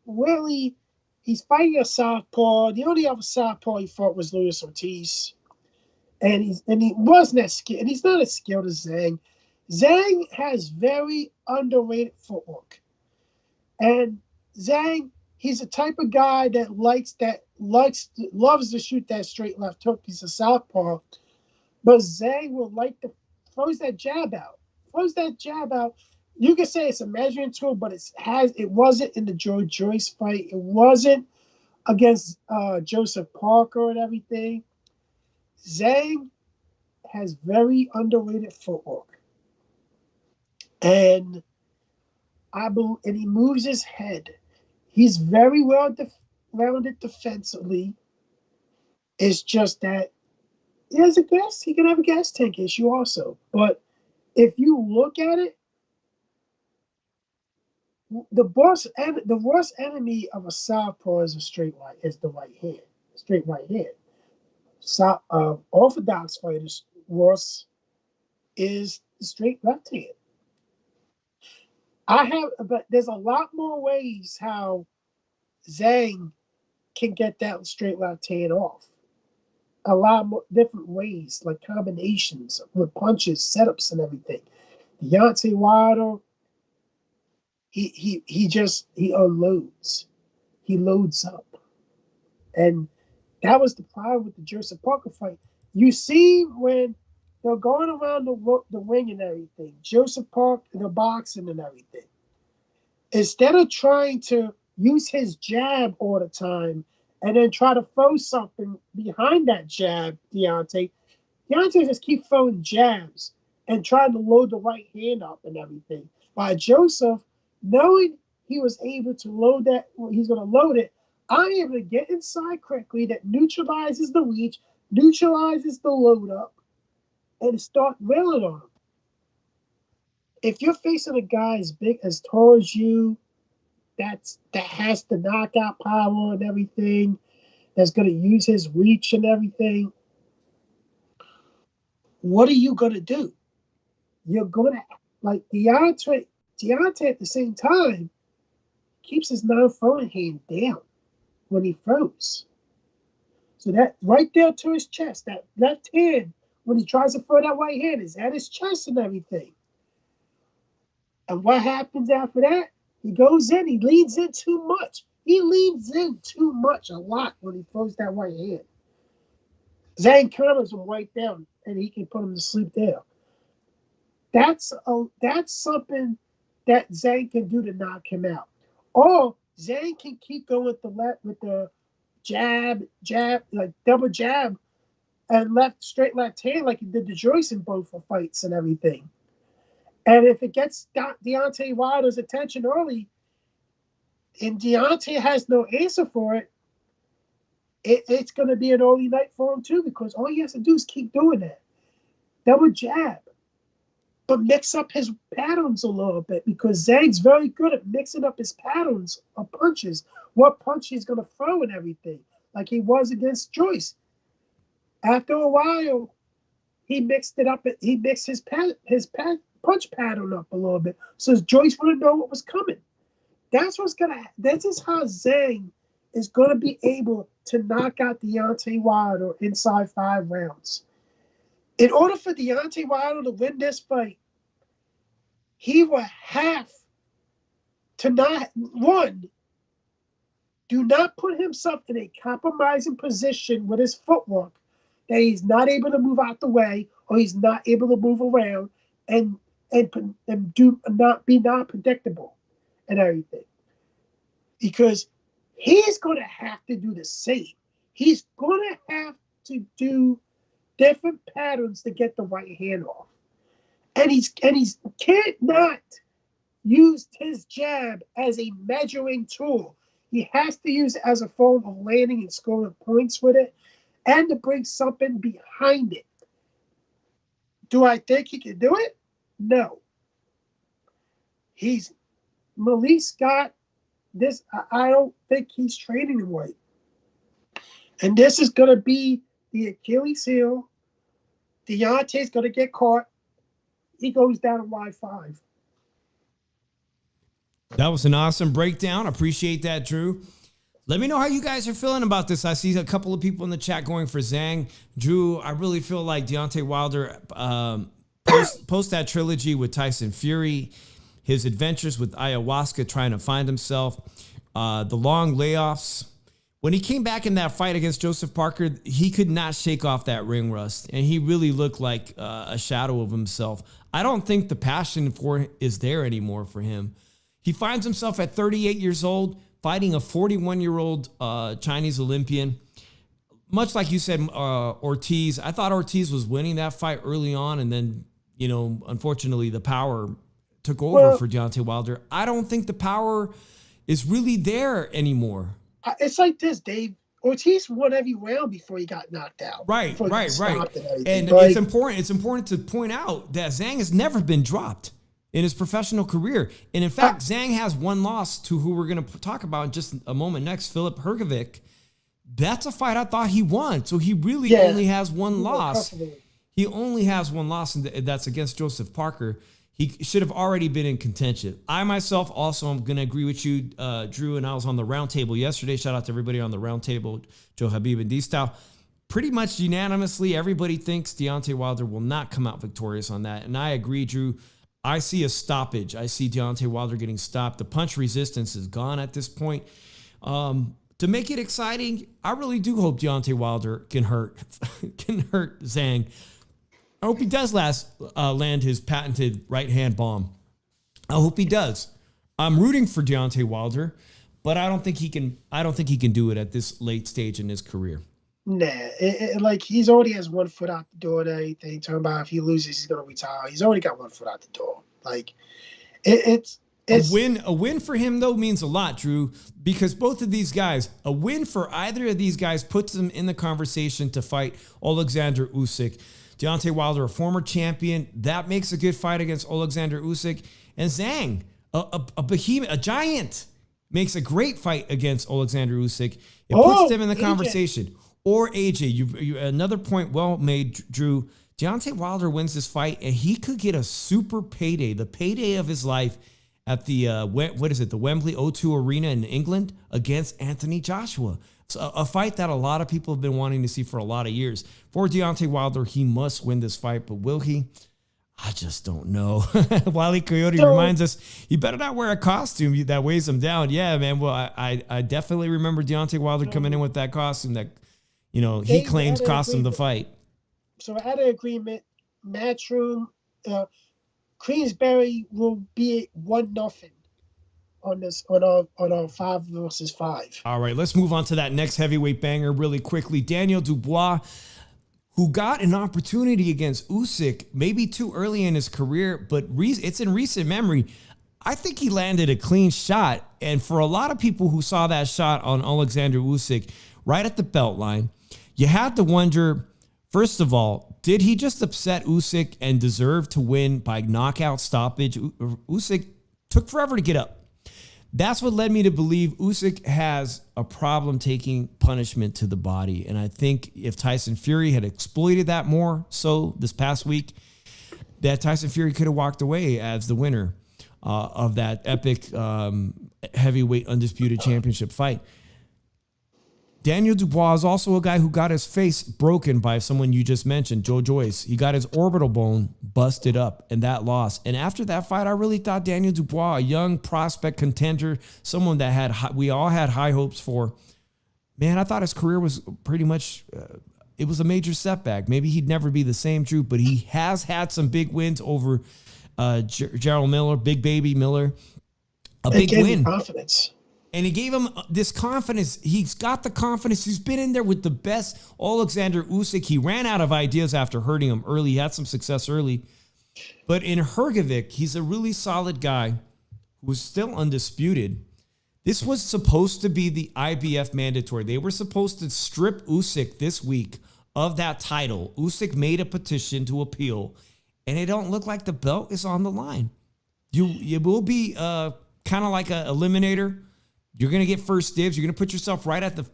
really, he's fighting a southpaw. The only other southpaw he fought was Luis Ortiz. And he wasn't as skilled, and he's not as skilled as Zhang. Zhang has very underrated footwork. And Zhang, he's the type of guy that loves to shoot that straight left hook. He's a southpaw. But Zhang will throws that jab out. You can say it's a measuring tool, but it wasn't in the Joe Joyce fight. It wasn't against Joseph Parker and everything. Zhang has very underrated footwork. And he moves his head. He's very well rounded defensively. It's just that he can have a gas tank issue also. But if you look at it, the worst enemy of a southpaw is the right hand. Straight right hand. Orthodox fighters' worst is the straight left hand. But there's a lot more ways how Zhang can get that straight left hand off. A lot more different ways, like combinations with punches, setups, and everything. Deontay Wilder, he unloads. He loads up. And that was the problem with the Joseph Parker fight. You see when they're going around the ring and everything, Joseph Parker, the boxing and everything. Instead of trying to use his jab all the time and then try to throw something behind that jab, Deontay just keep throwing jabs and trying to load the right hand up and everything. While Joseph, knowing he was able to load that, he's going to load it, I'm able to get inside quickly that neutralizes the reach, neutralizes the load up, and start wailing on him. If you're facing a guy as big, as tall as you, that has the knockout power and everything, that's going to use his reach and everything, what are you going to do? You're going to, like Deontay at the same time keeps his non-throwing hand down when he throws. So that right there to his chest, that left hand, when he tries to throw that right hand, is at his chest and everything. And what happens after that? He goes in, he leans in too much. He leans in too much, a lot, when he throws that right hand. Zhang counters him right down, and he can put him to sleep there. That's something that Zhang can do to knock him out. Or Zhang can keep going with the jab, like double jab, and straight left hand like he did to Joyce in both fights and everything. And if it gets Deontay Wilder's attention early, and Deontay has no answer for it, it's going to be an early night for him too, because all he has to do is keep doing that. Double jab. But mix up his patterns a little bit, because Zhang's very good at mixing up his patterns of punches, what punch he's going to throw and everything, like he was against Joyce. After a while, he mixed it up. He mixed his punch pattern up a little bit, so Joyce wouldn't know what was coming. This is how Zhang is going to be able to knock out Deontay Wilder inside 5 rounds. In order for Deontay Wilder to win this fight, he will have to not, one, do not put himself in a compromising position with his footwork that he's not able to move out the way or he's not able to move around and do not predictable and everything. Because he's going to have to do the same. He's going to have to do different patterns to get the right hand off. And he's can't not use his jab as a measuring tool. He has to use it as a form of landing and scoring points with it and to bring something behind it. Do I think he can do it? No. Malik Scott, I don't think he's training him right. And this is going to be the Achilles heel. Deontay's going to get caught. He goes down to Y5. That was an awesome breakdown. Appreciate that, Drew. Let me know how you guys are feeling about this. I see a couple of people in the chat going for Zhang. Drew, I really feel like Deontay Wilder post that trilogy with Tyson Fury, his adventures with ayahuasca, trying to find himself, the long layoffs. When he came back in that fight against Joseph Parker, he could not shake off that ring rust, and he really looked like a shadow of himself. I don't think the passion is there anymore for him. He finds himself at 38 years old, fighting a 41-year-old Chinese Olympian. Much like you said, Ortiz, I thought Ortiz was winning that fight early on, and then, unfortunately, the power took over for Deontay Wilder. I don't think the power is really there anymore. It's like this, Dave. Ortiz won every round before he got knocked out. Right. And like, it's important to point out that Zhang has never been dropped in his professional career. And in fact, Zhang has one loss to who we're going to talk about in just a moment next, Filip Hrgovic. That's a fight I thought he won. So he really only has one loss. He only has one loss, and that's against Joseph Parker. He should have already been in contention. I myself also am going to agree with you, Drew, and I was on the round table yesterday. Shout out to everybody on the round table, Joe Habib and D-Style. Pretty much unanimously, everybody thinks Deontay Wilder will not come out victorious on that. And I agree, Drew. I see a stoppage. I see Deontay Wilder getting stopped. The punch resistance is gone at this point. To make it exciting, I really do hope Deontay Wilder can hurt Zhang. I hope he does land his patented right-hand bomb. I hope he does. I'm rooting for Deontay Wilder, but I don't think he can. I don't think he can do it at this late stage in his career. Nah, like he's already has 1 foot out the door and everything. Talking about if he loses, he's gonna retire. He's already got 1 foot out the door. Like it's a win for him though means a lot, Drew, because both of these guys, a win for either of these guys puts them in the conversation to fight Alexander Usyk. Deontay Wilder, a former champion, that makes a good fight against Alexander Usyk. And Zhang, a behemoth, a giant, makes a great fight against Alexander Usyk. It puts them in the conversation. Or AJ, you another point well made, Drew. Deontay Wilder wins this fight, and he could get a super payday, the payday of his life, at the the Wembley O2 Arena in England against Anthony Joshua. So a fight that a lot of people have been wanting to see for a lot of years. For Deontay Wilder, he must win this fight, but will he? I just don't know. Wile E. Coyote reminds us, he better not wear a costume that weighs him down. Yeah, man. Well, I definitely remember Deontay Wilder coming in with that costume that, he claims cost him the fight. So at an agreement, Matchroom, Queensberry will be 1-0 on this on our 5 versus 5. All right, let's move on to that next heavyweight banger really quickly. Daniel Dubois, who got an opportunity against Usyk maybe too early in his career, but it's in recent memory. I think he landed a clean shot, and for a lot of people who saw that shot on Alexander Usyk right at the belt line, you had to wonder, first of all, did he just upset Usyk and deserve to win by knockout stoppage? Usyk took forever to get up. That's what led me to believe Usyk has a problem taking punishment to the body. And I think if Tyson Fury had exploited that more so this past week, that Tyson Fury could have walked away as the winner of that epic heavyweight undisputed championship fight. Daniel Dubois is also a guy who got his face broken by someone you just mentioned, Joe Joyce. He got his orbital bone busted up in that loss. And after that fight, I really thought Daniel Dubois, a young prospect contender, someone that we all had high hopes for. Man, I thought his career was pretty much, it was a major setback. Maybe he'd never be the same, Drew, but he has had some big wins over Gerald Miller, Big Baby Miller. A big win. Confidence. And he gave him this confidence. He's got the confidence. He's been in there with the best. Alexander Usyk, he ran out of ideas after hurting him early. He had some success early. But in Hrgovic, he's a really solid guy who was still undisputed. This was supposed to be the IBF mandatory. They were supposed to strip Usyk this week of that title. Usyk made a petition to appeal, and it don't look like the belt is on the line. You will be kind of like an eliminator. You're going to get first dibs. You're going to put yourself right at the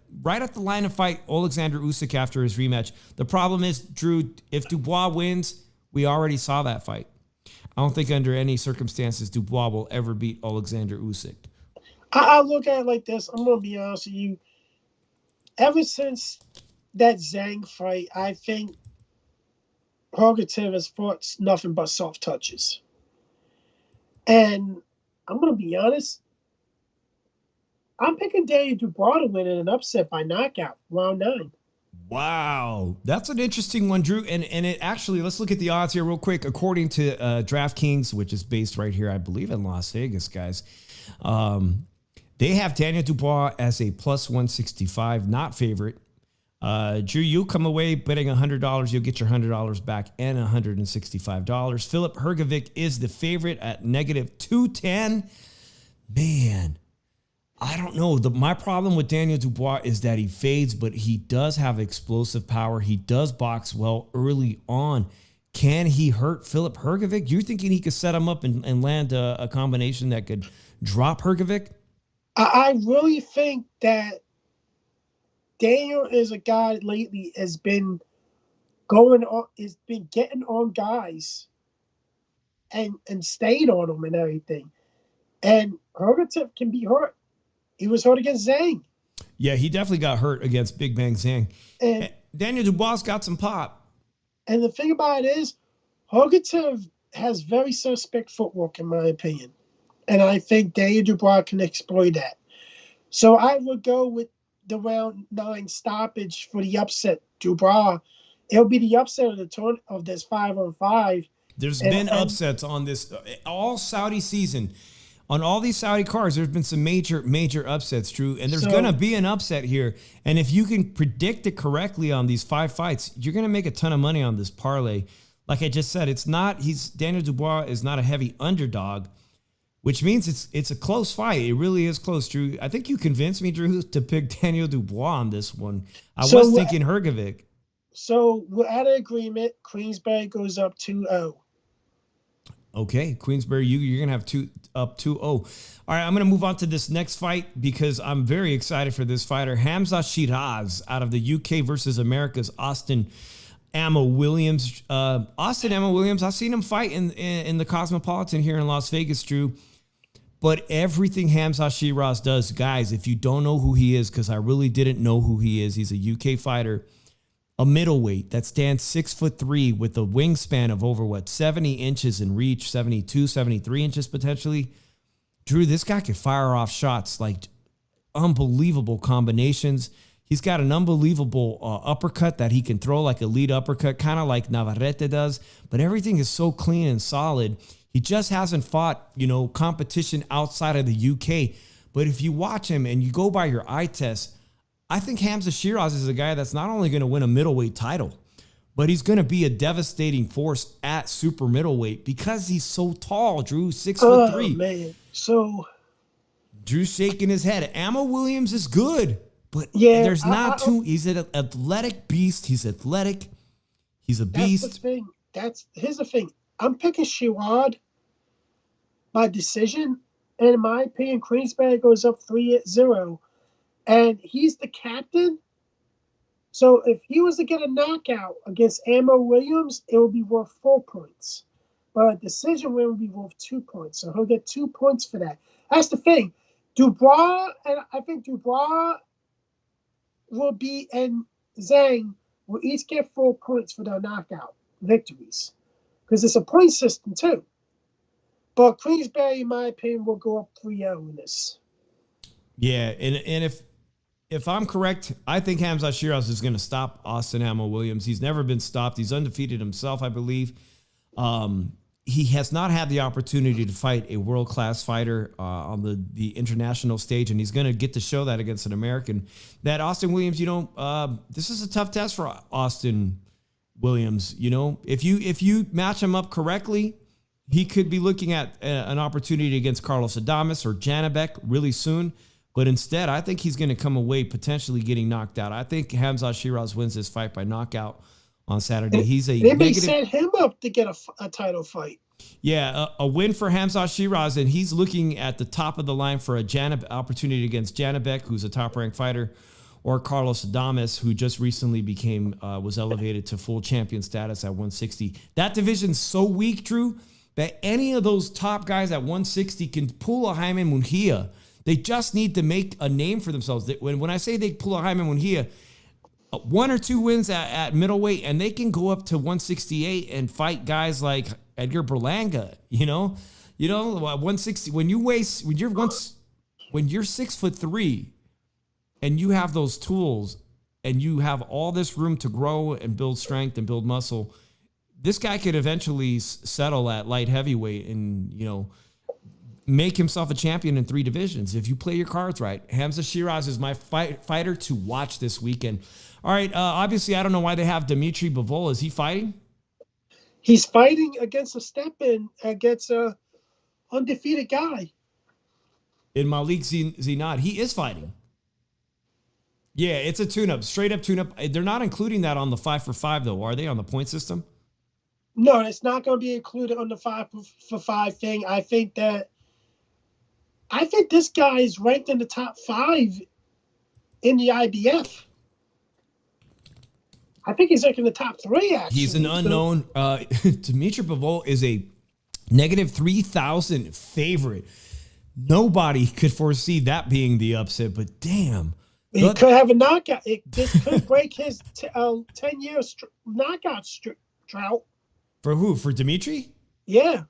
line of fight Alexander Usyk after his rematch. The problem is, Drew, if Dubois wins, we already saw that fight. I don't think under any circumstances Dubois will ever beat Alexander Usyk. I look at it like this. I'm going to be honest with you. Ever since that Zhang fight, I think Hrgovic has fought nothing but soft touches. And I'm going to be honest. I'm picking Daniel Dubois to win in an upset by knockout, round 9. Wow. That's an interesting one, Drew. And it actually, let's look at the odds here real quick. According to DraftKings, which is based right here, I believe, in Las Vegas, guys, they have Daniel Dubois as a plus 165, not favorite. Drew, you come away betting $100, you'll get your $100 back and $165. Filip Hrgovic is the favorite at negative 210. Man, I don't know. My problem with Daniel Dubois is that he fades, but he does have explosive power. He does box well early on. Can he hurt Filip Hrgovic? You're thinking he could set him up and land a combination that could drop Hrgovic? I really think that Daniel is a guy lately has been getting on guys and stayed on them and everything. And Hrgovic can be hurt. He was hurt against Zhang. Yeah, he definitely got hurt against Big Bang Zhang. And Daniel Dubois got some pop. And the thing about it is, Hrgovic has very suspect footwork, in my opinion. And I think Daniel Dubois can exploit that. So I would go with the round 9 stoppage for the upset. Dubois, it'll be the upset of the turn of this 5-on-5. There's been upsets on this all Saudi season. On all these Saudi cards, there's been some major upsets, Drew, and there's going to be an upset here. And if you can predict it correctly on these 5 fights, you're going to make a ton of money on this parlay. Like I just said, Daniel Dubois is not a heavy underdog, which means it's a close fight. It really is close, Drew. I think you convinced me, Drew, to pick Daniel Dubois on this one. I was thinking Hrgovic. So we're at an agreement. Queensberry goes up 2-0. Okay, Queensberry, you're going to have up 2-0. All right, I'm going to move on to this next fight because I'm very excited for this fighter. Hamza Shiraz out of the UK versus America's Austin Ammo Williams. Austin Ammo Williams, I've seen him fight in the Cosmopolitan here in Las Vegas, Drew. But everything Hamza Shiraz does, guys, if you don't know who he is, because I really didn't know who he is, he's a UK fighter. A middleweight that stands 6'3" with a wingspan of over 70 inches in reach, 72, 73 inches potentially. Drew, this guy can fire off shots like unbelievable combinations. He's got an unbelievable uppercut that he can throw like a lead uppercut, kind of like Navarrete does. But everything is so clean and solid. He just hasn't fought, competition outside of the UK. But if you watch him and you go by your eye test, I think Hamza Shiraz is a guy that's not only going to win a middleweight title, but he's going to be a devastating force at super middleweight because he's so tall, Drew, 6'3". Oh, man. So Drew's shaking his head. Ammo Williams is good, but yeah, there's not too. He's an athletic beast. He's athletic. He's a beast. That's the thing. Here's the thing. I'm picking Shiraz by decision, and in my opinion, Queensberry goes up 3-0. And he's the captain. So if he was to get a knockout against Ammo Williams, it would be worth 4 points. But a decision win would be worth 2 points. So he'll get 2 points for that. That's the thing. Dubois, and I think Dubois will be, and Zhang will each get 4 points for their knockout victories. Because it's a point system, too. But Queensberry, in my opinion, will go up 3-0 in this. Yeah, and if I'm correct, I think Khamzat Shiraz is going to stop Austin Hamel Williams. He's never been stopped. He's undefeated himself, I believe. He has not had the opportunity to fight a world-class fighter on the international stage, and he's going to get to show that against an American. That Austin Williams, this is a tough test for Austin Williams. If you match him up correctly, he could be looking at an opportunity against Carlos Adames or Janibek really soon. But instead, I think he's going to come away potentially getting knocked out. I think Khamzat Shiraz wins this fight by knockout on Saturday. He's a they may set him up to get a title fight. Yeah, a win for Khamzat Shiraz, and he's looking at the top of the line for a opportunity against Janibek, who's a top-ranked fighter, or Carlos Adames, who just recently was elevated to full champion status at 160. That division's so weak, Drew, that any of those top guys at 160 can pull a Jaime Munguia. They just need to make a name for themselves. When I say they pull a Jaime Munguia, 1 or 2 wins at middleweight, and they can go up to 168 and fight guys like Edgar Berlanga. 160. When you're 6'3", and you have those tools, and you have all this room to grow and build strength and build muscle, this guy could eventually settle at light heavyweight and make himself a champion in 3 divisions if you play your cards right. Khamzat Shiraz is my fighter to watch this weekend. All right, obviously, I don't know why they have Dimitri Bivol. Is he fighting? He's fighting against a step-in, against a undefeated guy. In Malik Zinad, he is fighting. Yeah, it's a tune-up, straight-up tune-up. They're not including that on the 5-for-5, though, are they, on the point system? No, it's not going to be included on the 5-for-5 thing. I think this guy is ranked in the top 5 in the IBF. I think he's like in the top 3, actually. He's an unknown. Dimitri Bivol is a negative 3,000 favorite. Nobody could foresee that being the upset, but damn. He could have a knockout. This could break his 10-year knockout drought. For who? For Dimitri? Yeah.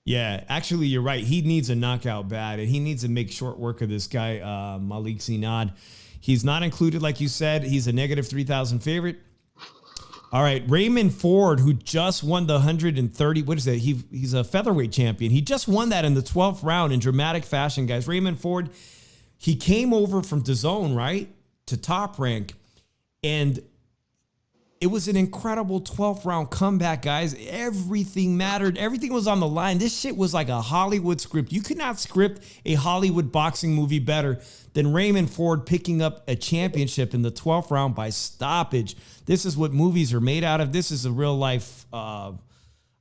Yeah, actually, you're right. He needs a knockout bad, and he needs to make short work of this guy, Malik Zinad. He's not included, like you said. He's a negative 3,000 favorite. All right, Raymond Ford, who just won the 130, what is that? He's a featherweight champion. He just won that in the 12th round in dramatic fashion, guys. Raymond Ford, he came over from DAZN, right, to Top Rank, and it was an incredible 12th round comeback, guys. Everything mattered. Everything was on the line. This shit was like a Hollywood script. You could not script a Hollywood boxing movie better than Raymond Ford picking up a championship in the 12th round by stoppage. This is what movies are made out of. This is a real life, a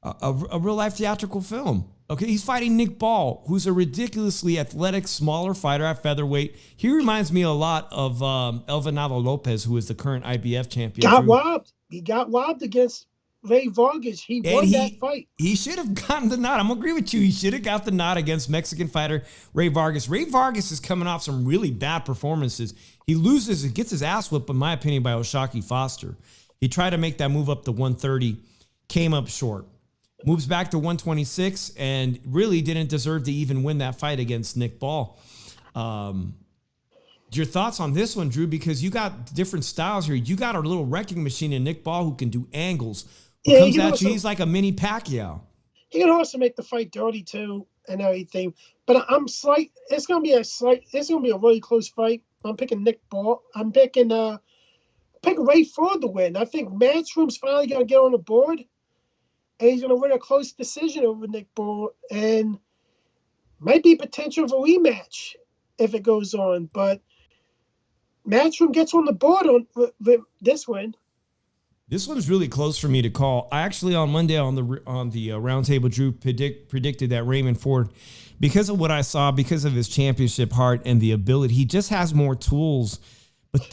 real life theatrical film. Okay, he's fighting Nick Ball, who's a ridiculously athletic, smaller fighter at featherweight. He reminds me a lot of Elvinado Lopez, who is the current IBF champion. Robbed. He got robbed against Ray Vargas. He won that fight. He should have gotten the nod. I'm going to agree with you. He should have got the nod against Mexican fighter Ray Vargas. Ray Vargas is coming off some really bad performances. He loses and gets his ass whipped, in my opinion, by Oshaki Foster. He tried to make that move up to 130, came up short. Moves back to 126 and really didn't deserve to even win that fight against Nick Ball. Your thoughts on this one, Drew? Because you got different styles here. You got a little wrecking machine in Nick Ball who can do angles. Who comes at you, he's like a mini Pacquiao. He can also make the fight dirty too and everything. But it's gonna be a really close fight. I'm picking Nick Ball. I'm picking Ray Ford to win. I think Matchroom's finally gonna get on the board. And he's going to win a close decision over Nick Ball, and might be potential for a rematch if it goes on. But Matchroom gets on the board on this win. This one's really close for me to call. I actually on Monday on the roundtable, Drew predicted that Raymond Ford, because of what I saw, because of his championship heart and the ability, he just has more tools.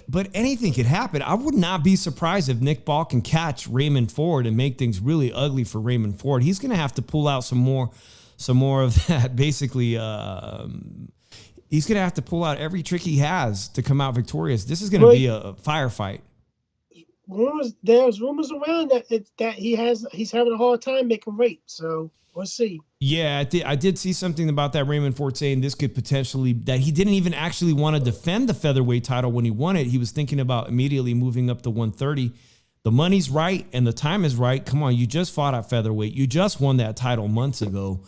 But anything could happen. I would not be surprised if Nick Ball can catch Raymond Ford and make things really ugly for Raymond Ford. He's going to have to pull out some more of that. Basically, he's going to have to pull out every trick he has to come out victorious. This is going to be a firefight. There's rumors around that he's having a hard time making weight. So we'll see. Yeah, I did see something about that. Raymond Ford saying this could potentially, that he didn't even actually want to defend the featherweight title when he won it. He was thinking about immediately moving up to 130. The money's right and the time is right. Come on, you just fought at featherweight. You just won that title months ago.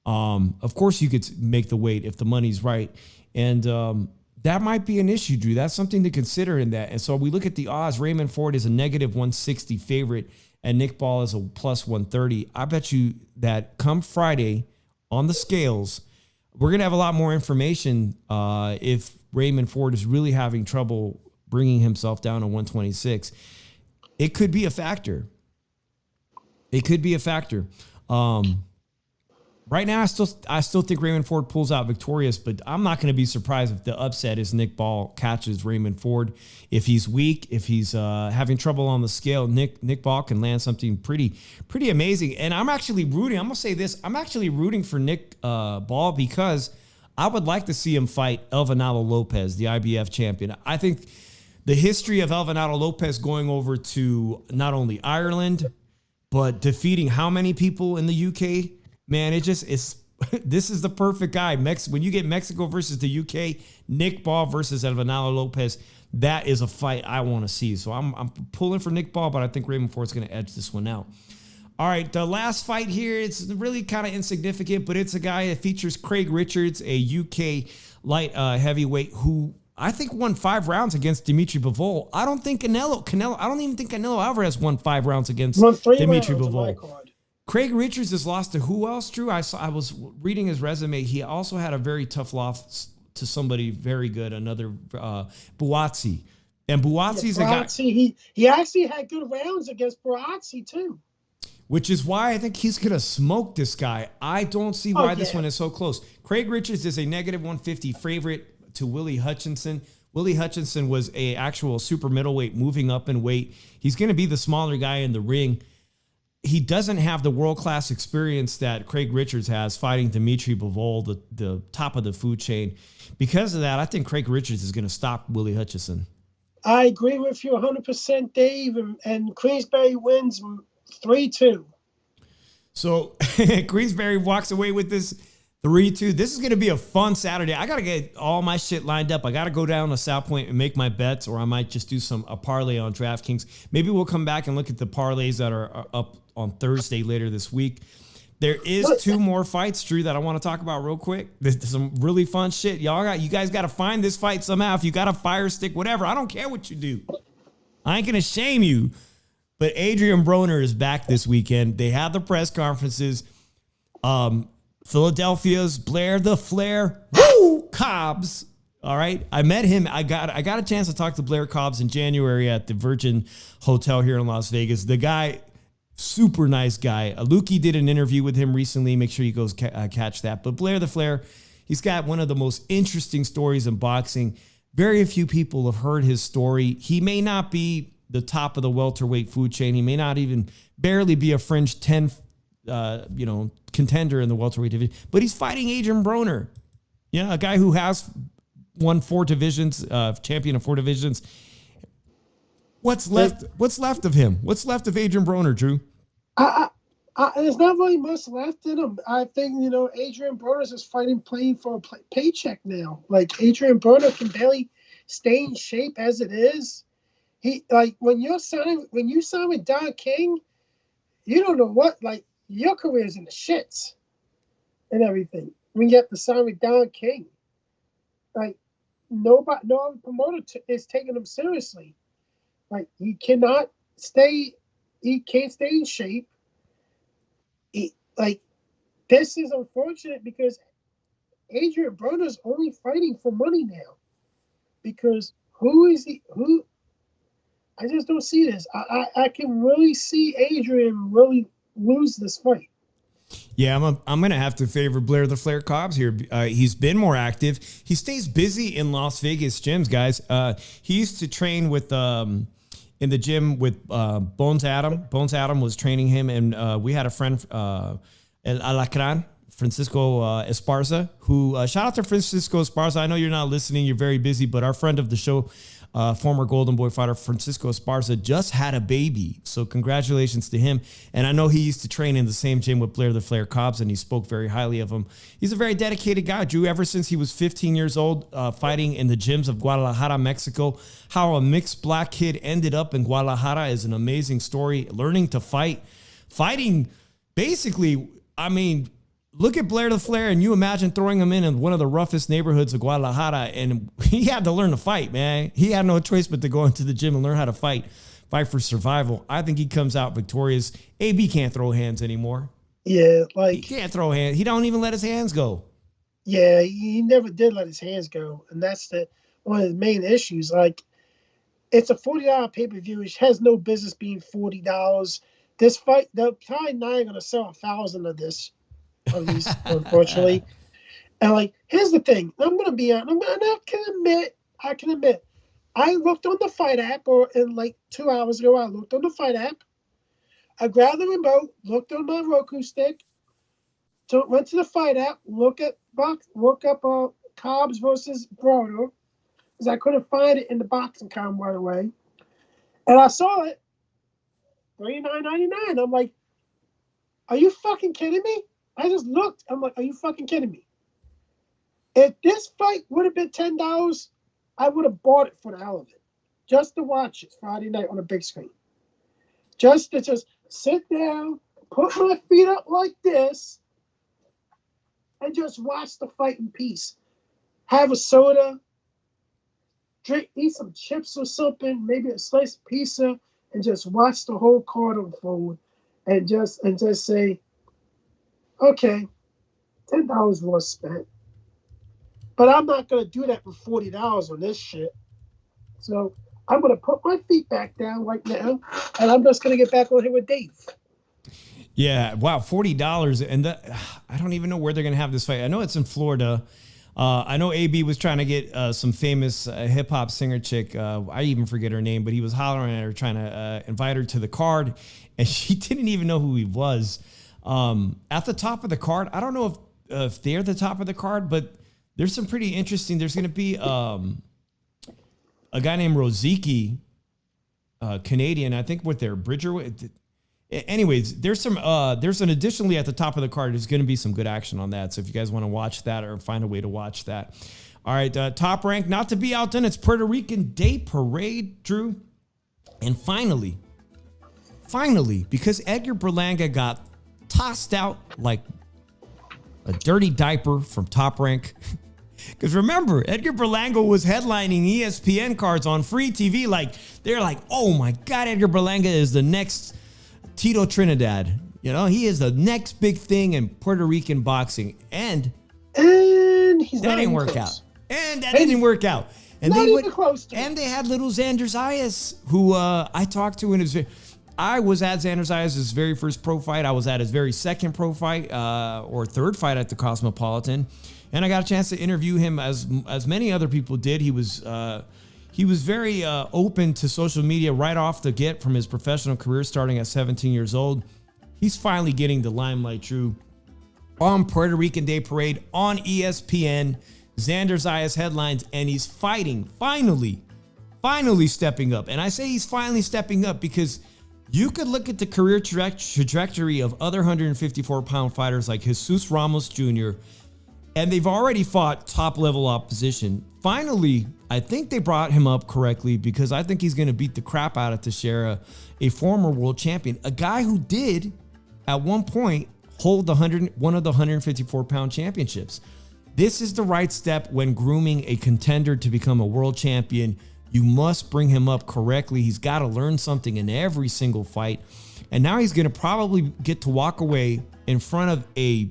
Of course you could make the weight if the money's right. And that might be an issue, Drew. That's something to consider in that. And so we look at the odds. Raymond Ford is a negative 160 favorite and Nick Ball is a plus 130. I bet you that come Friday on the scales, we're going to have a lot more information if Raymond Ford is really having trouble bringing himself down to 126. It could be a factor. It could be a factor. Right now, I still think Raymond Ford pulls out victorious, but I'm not going to be surprised if the upset is Nick Ball catches Raymond Ford. If he's weak, if he's having trouble on the scale, Nick Ball can land something pretty amazing. And I'm actually rooting. I'm going to say this. I'm actually rooting for Nick Ball because I would like to see him fight Elvanado Lopez, the IBF champion. I think the history of Elvanado Lopez going over to not only Ireland, but defeating how many people in the UK? Man, this is the perfect guy. When you get Mexico versus the UK, Nick Ball versus Elvanado Lopez, that is a fight I want to see. So I'm pulling for Nick Ball, but I think Raymond Ford's going to edge this one out. All right, the last fight here, it's really kind of insignificant, but it's a guy that features Craig Richards, a UK light heavyweight who I think won 5 rounds against Dimitri Bivol. I don't even think Canelo Alvarez won 5 rounds against Dimitri Bivol. Craig Richards has lost to who else, Drew? I was reading his resume. He also had a very tough loss to somebody very good, another Buatsi. And Buatsi's a guy. He actually had good rounds against Buatsi too. Which is why I think he's going to smoke this guy. I don't see why this one is so close. Craig Richards is a negative 150 favorite to Willie Hutchinson. Willie Hutchinson was a actual super middleweight moving up in weight. He's going to be the smaller guy in the ring. He doesn't have the world-class experience that Craig Richards has fighting Dimitri Bivol, the top of the food chain. Because of that, I think Craig Richards is going to stop Willie Hutchinson. I agree with you 100%, Dave, and Queensberry wins 3-2. So Queensberry walks away with this 3-2. This is going to be a fun Saturday. I got to get all my shit lined up. I got to go down to South Point and make my bets, or I might just do a parlay on DraftKings. Maybe we'll come back and look at the parlays that are up on Thursday later this week. There is 2 more fights, Drew, that I want to talk about real quick. There's some really fun shit. You guys got to find this fight somehow. If you got a fire stick, whatever, I don't care what you do. I ain't going to shame you. But Adrian Broner is back this weekend. They had the press conferences. Philadelphia's Blair the Flair Cobbs. All right. I met him. I got a chance to talk to Blair Cobbs in January at the Virgin Hotel here in Las Vegas. The guy, super nice guy. Luki did an interview with him recently. Make sure you go catch that. But Blair the Flair, he's got one of the most interesting stories in boxing. Very few people have heard his story. He may not be the top of the welterweight food chain. He may not even barely be a fringe 10 contender in the welterweight division, but he's fighting Adrian Broner. Yeah, a guy who has won 4 divisions, champion of 4 divisions. What's left of him? What's left of Adrian Broner, Drew? There's not really much left in him. I think, Adrian Broner is just playing for a paycheck now. Like, Adrian Broner can barely stay in shape as it is. When you sign with Don King, you don't know what, your career is in the shits and everything. When you have to sign with Don King, no other promoter is taking him seriously. He can't stay in shape. This is unfortunate because Adrian Broner's only fighting for money now. Because who is he? I just don't see this. I can really see Adrian really lose this fight. Yeah, I'm going to have to favor Blair the Flair Cobbs here. He's been more active. He stays busy in Las Vegas gyms, guys. He used to train with in the gym with Bones Adam. Bones Adam was training him, and we had a friend, El Alacran Francisco Esparza, who shout out to Francisco Esparza. I know you're not listening. You're very busy, but our friend of the show, former Golden Boy fighter Francisco Esparza, just had a baby. So congratulations to him. And I know he used to train in the same gym with Blair the Flair Cobbs, and he spoke very highly of him. He's a very dedicated guy, Drew, ever since he was 15 years old, fighting in the gyms of Guadalajara, Mexico. How a mixed black kid ended up in Guadalajara is an amazing story. Learning to fighting, basically, I mean, look at Blair the Flair, and you imagine throwing him in one of the roughest neighborhoods of Guadalajara, and he had to learn to fight, man. He had no choice but to go into the gym and learn how to fight for survival. I think he comes out victorious. AB can't throw hands anymore. Yeah, he can't throw hands. He don't even let his hands go. Yeah, he never did let his hands go, and that's one of the main issues. Like, it's a $40 pay-per-view. It has no business being $40. This fight, they're probably not going to sell 1,000 of these, unfortunately. And like, here's the thing. I'm going to be on. I can admit, I looked on the fight app, like 2 hours ago, I looked on the fight app. I grabbed the remote, looked on my Roku stick, went to the fight app, look up Cobbs versus Broner, because I couldn't find it in the boxing com right away. And I saw it, $39.99. I'm like, are you fucking kidding me? I just looked. I'm like, are you fucking kidding me? If this fight would have been $10, I would have bought it for the hell of it, just to watch it Friday night on a big screen. Just to sit down, put my feet up like this, and just watch the fight in peace. Have a soda, eat some chips or something, maybe a slice of pizza, and just watch the whole card unfold, and just say, okay, $10 was spent. But I'm not going to do that for $40 on this shit. So I'm going to put my feet back down right now, and I'm just going to get back on here with Dave. Yeah, wow, $40. And I don't even know where they're going to have this fight. I know it's in Florida. I know AB was trying to get some famous hip-hop singer chick. I even forget her name, but he was hollering at her, trying to invite her to the card, and she didn't even know who he was. At the top of the card, I don't know if they're the top of the card, but there's some pretty interesting. There's going to be a guy named Rozicki, Canadian, I think, with their Bridger. Anyways, there's an additionally at the top of the card. There's going to be some good action on that. So if you guys want to watch that or find a way to watch that. All right, Top Rank, not to be outdone. It's Puerto Rican Day Parade, Drew. And finally, because Edgar Berlanga got tossed out like a dirty diaper from Top Rank. Because remember, Edgar Berlanga was headlining ESPN cards on free TV. They're like, oh my God, Edgar Berlanga is the next Tito Trinidad. You know, he is the next big thing in Puerto Rican boxing. And he's that didn't work out. And that didn't work out. And not even close to and they had little Xander Zayas, who I talked to in his. I was at Xander Zayas' very first pro fight. I was at his very second pro fight, or third fight at the Cosmopolitan, and I got a chance to interview him as many other people did. He was very open to social media right off the get from his professional career, starting at 17 years old. He's finally getting the limelight, Drew, on Puerto Rican Day Parade on ESPN. Xander Zayas headlines, and he's fighting, finally stepping up. And I say he's finally stepping up because you could look at the career trajectory of other 154-pound fighters like Jesus Ramos Jr., and they've already fought top-level opposition. Finally, I think they brought him up correctly because I think he's going to beat the crap out of Teixeira, a former world champion, a guy who did, at one point, hold one of the 154-pound championships. This is the right step when grooming a contender to become a world champion. You must bring him up correctly. He's got to learn something in every single fight. And now he's going to probably get to walk away in front of a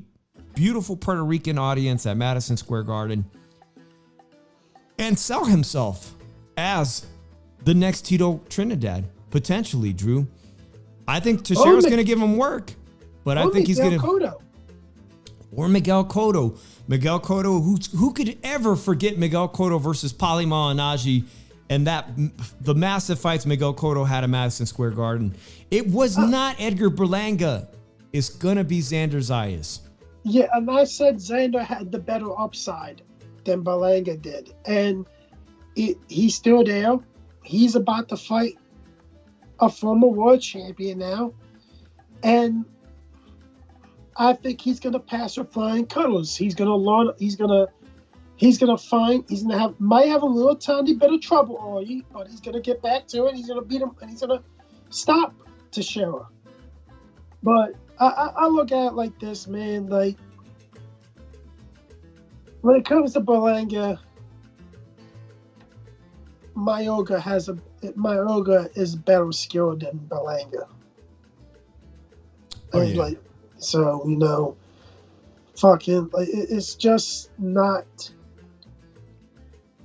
beautiful Puerto Rican audience at Madison Square Garden and sell himself as the next Tito Trinidad, potentially, Drew. I think Teixeira's going to give him work, but I think he's going to... Or Miguel Cotto. Miguel Cotto, who could ever forget Miguel Cotto versus Paulie Malignaggi and the massive fights Miguel Cotto had at Madison Square Garden. It was not Edgar Berlanga. It's going to be Xander Zayas. Yeah, and I said Xander had the better upside than Berlanga did. And he's still there. He's about to fight a former world champion now. And I think he's going to pass with flying colors. He's going to learn. He's going to might have a little tiny bit of trouble early, but he's going to get back to it. He's going to beat him, and he's going to stop Teixeira. But I look at it like this, man. Like, when it comes to Berlanga, Mayorga is better skilled than Berlanga. Oh, yeah. Like, so, you know, fucking, like, it's just not.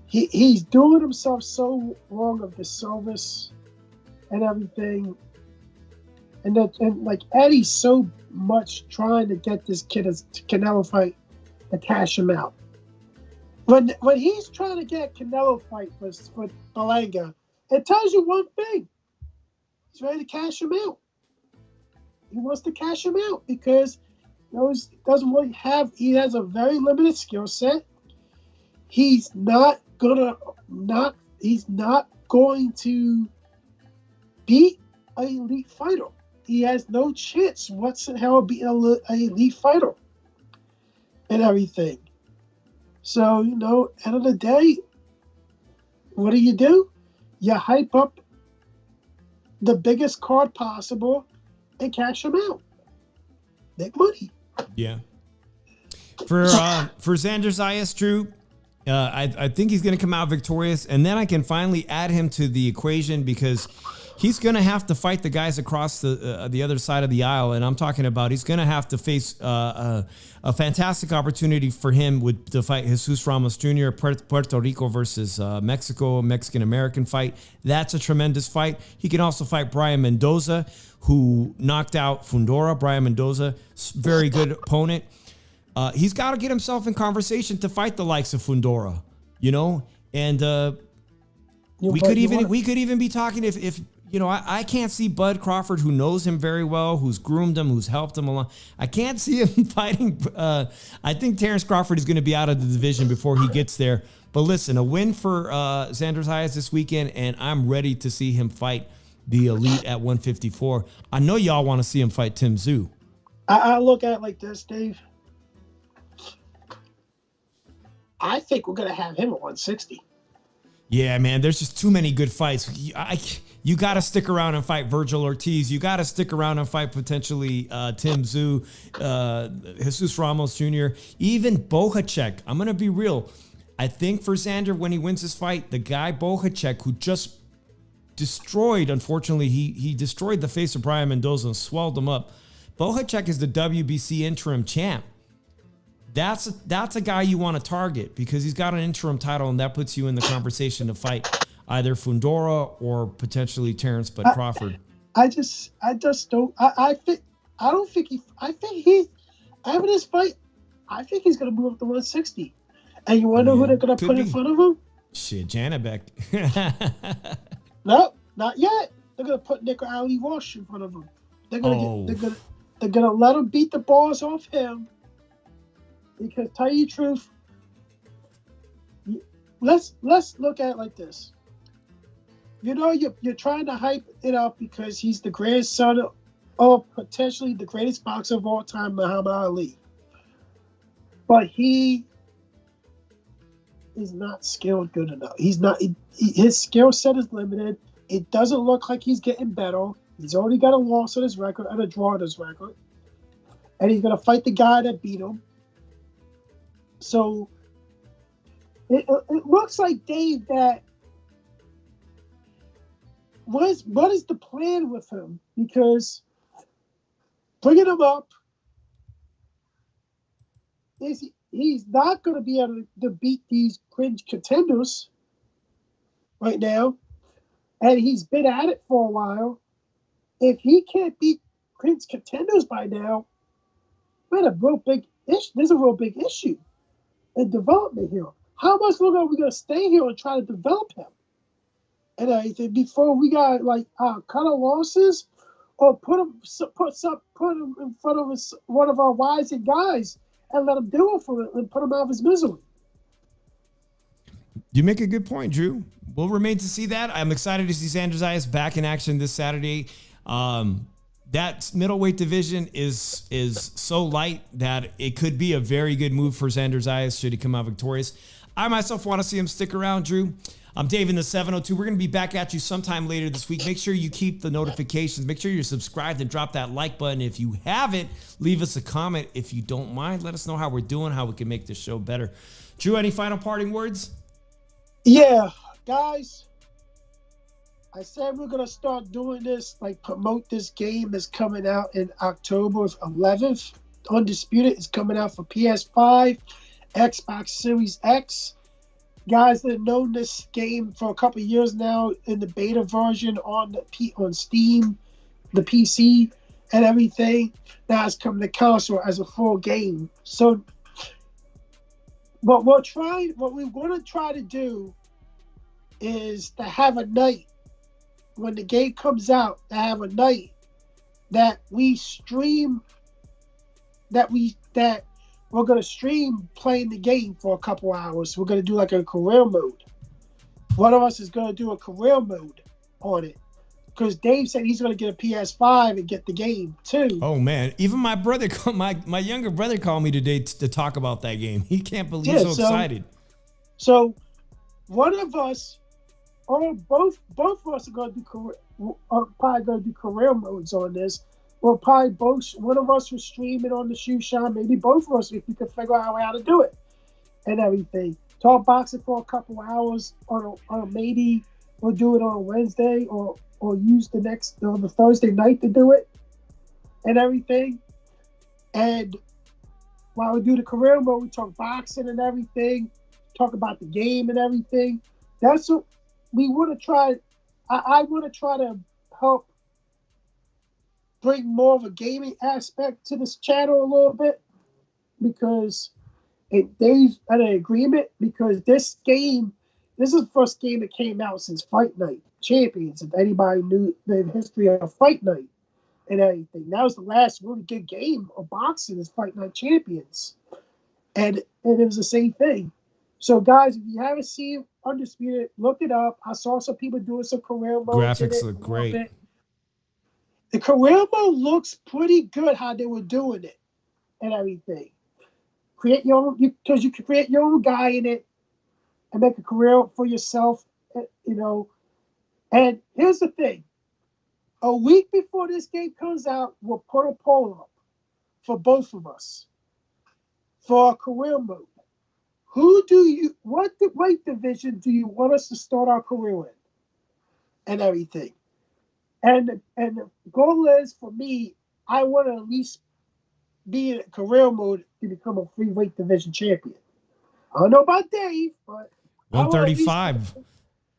He's doing himself so wrong of the service and everything, and like Eddie's so much trying to get this kid a Canelo fight to cash him out. When he's trying to get Canelo fight for Berlanga, it tells you one thing: he's ready to cash him out. He wants to cash him out because he has a very limited skill set. He's not going to beat an elite fighter. He has no chance whatsoever beating an elite fighter and everything. So, you know, end of the day, what do? You hype up the biggest card possible and cash him out. Make money. Yeah. For Xander Zayas, Drew, I think he's going to come out victorious, and then I can finally add him to the equation because he's going to have to fight the guys across the other side of the aisle, and I'm talking about he's going to have to face a fantastic opportunity for him to fight Jesus Ramos Jr., Puerto Rico versus Mexico, Mexican-American fight. That's a tremendous fight. He can also fight Brian Mendoza, who knocked out Fundora. Brian Mendoza, very good opponent. He's got to get himself in conversation to fight the likes of Fundora, you know, and we could even be talking if you know, I can't see Bud Crawford, who knows him very well, who's groomed him, who's helped him along. I can't see him fighting. I think Terrence Crawford is going to be out of the division before he gets there. But listen, a win for Xander Zayas this weekend, and I'm ready to see him fight the elite at 154. I know y'all want to see him fight Tim Tszyu. I look at it like this, Dave. I think we're going to have him at 160. Yeah, man, there's just too many good fights. You got to stick around and fight Virgil Ortiz. You got to stick around and fight potentially Tim Tszyu, Jesus Ramos Jr., even Bohacek. I'm going to be real. I think for Xander, when he wins this fight, the guy Bohacek, who just destroyed, unfortunately, he destroyed the face of Brian Mendoza and swelled him up. Bohacek is the WBC interim champ. That's a guy you want to target because he's got an interim title, and that puts you in the conversation to fight either Fundora or potentially Terrence Bud Crawford. I think he's having this fight. I think he's going to move up to 160. And you want to know who they're going to put in front of him? Shit, Janabek. No, not yet. They're going to put Nico Ali Walsh in front of him. They're going to let him beat the balls off him. Because tell you the truth, let's look at it like this. You know, you're trying to hype it up because he's the grandson of potentially the greatest boxer of all time, Muhammad Ali. But he is not skilled good enough. He's not. His skill set is limited. It doesn't look like he's getting better. He's already got a loss on his record and a draw on his record, and he's gonna fight the guy that beat him. So it looks like, Dave, that what is the plan with him? Because bringing him up, he's not going to be able to beat these cringe contenders right now, and he's been at it for a while. If he can't beat cringe contenders by now, there's a real big issue in development here. How much longer are we going to stay here and try to develop him and everything before we got cut our losses or put him in front of one of our rising guys and let him do it for it and put him out of his misery. You make a good point, Drew. We'll remain to see that. I'm excited to see Sanders Zayas back in action this Saturday. That middleweight division is so light that it could be a very good move for Sanders Zayas should he come out victorious. I myself want to see him stick around, Drew. I'm Dave in the 702. We're going to be back at you sometime later this week. Make sure you keep the notifications. Make sure you're subscribed and drop that like button. If you haven't, leave us a comment. If you don't mind, let us know how we're doing, how we can make this show better. Drew, any final parting words? Yeah, guys, I said we're going to start doing this, like promote this game that's coming out in October 11th. Undisputed is coming out for PS5, Xbox Series X. Guys that have known this game for a couple of years now in the beta version on Steam, the PC, and everything. Now it's coming to console as a full game. So, what we're going to try to do is to have a night when the game comes out, to have a night that we stream, that we're going to stream playing the game for a couple hours. We're going to do like a career mode. One of us is going to do a career mode on it. Because Dave said he's going to get a PS5 and get the game too. Oh, man. Even my brother, my younger brother called me today to talk about that game. He can't believe he's so excited. So one of us, or both of us are going to do probably going to do career modes on this. Well, probably one of us will stream it on the Shoe Shine. Maybe both of us, if we can figure out how to do it and everything. Talk boxing for a couple hours on maybe we'll do it on a Wednesday or use the Thursday night to do it and everything. And while we do the career mode, we talk boxing and everything, talk about the game and everything. That's what we want to try. I want to try to help bring more of a gaming aspect to this channel a little bit, because Dave's at an agreement, because this is the first game that came out since Fight Night Champions. If anybody knew the history of Fight Night and everything, that was the last really good game of boxing is Fight Night Champions, and it was the same thing. So guys, if you haven't seen Undisputed, look it up. I saw some people doing some career mode. Graphics look great. The career mode looks pretty good how they were doing it and everything. Create your own, because you can create your own guy in it and make a career for yourself, you know. And here's the thing. A week before this game comes out, we'll put a poll up for both of us for a career mode. What weight division do you want us to start our career in and everything? And the goal is, for me, I want to at least be in career mode to become a free weight division champion. I don't know about Dave, but 135.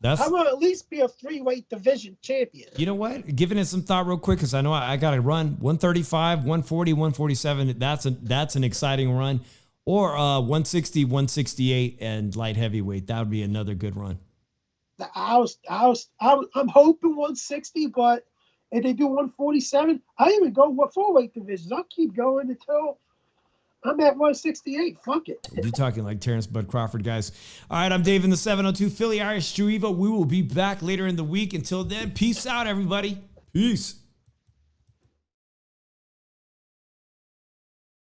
I want to at least be a free weight division champion. You know what? Giving it some thought real quick, because I know I got to run 135, 140, 147. That's an exciting run. Or 160, 168, and light heavyweight. That would be another good run. I'm hoping 160, but if they do 147, I even go with 4-weight divisions. I'll keep going until I'm at 168. Fuck it. You're talking like Terrence Bud Crawford, guys. All right, I'm Dave in the 702. Philly Irish Drew Evo. We will be back later in the week. Until then, peace out, everybody. Peace.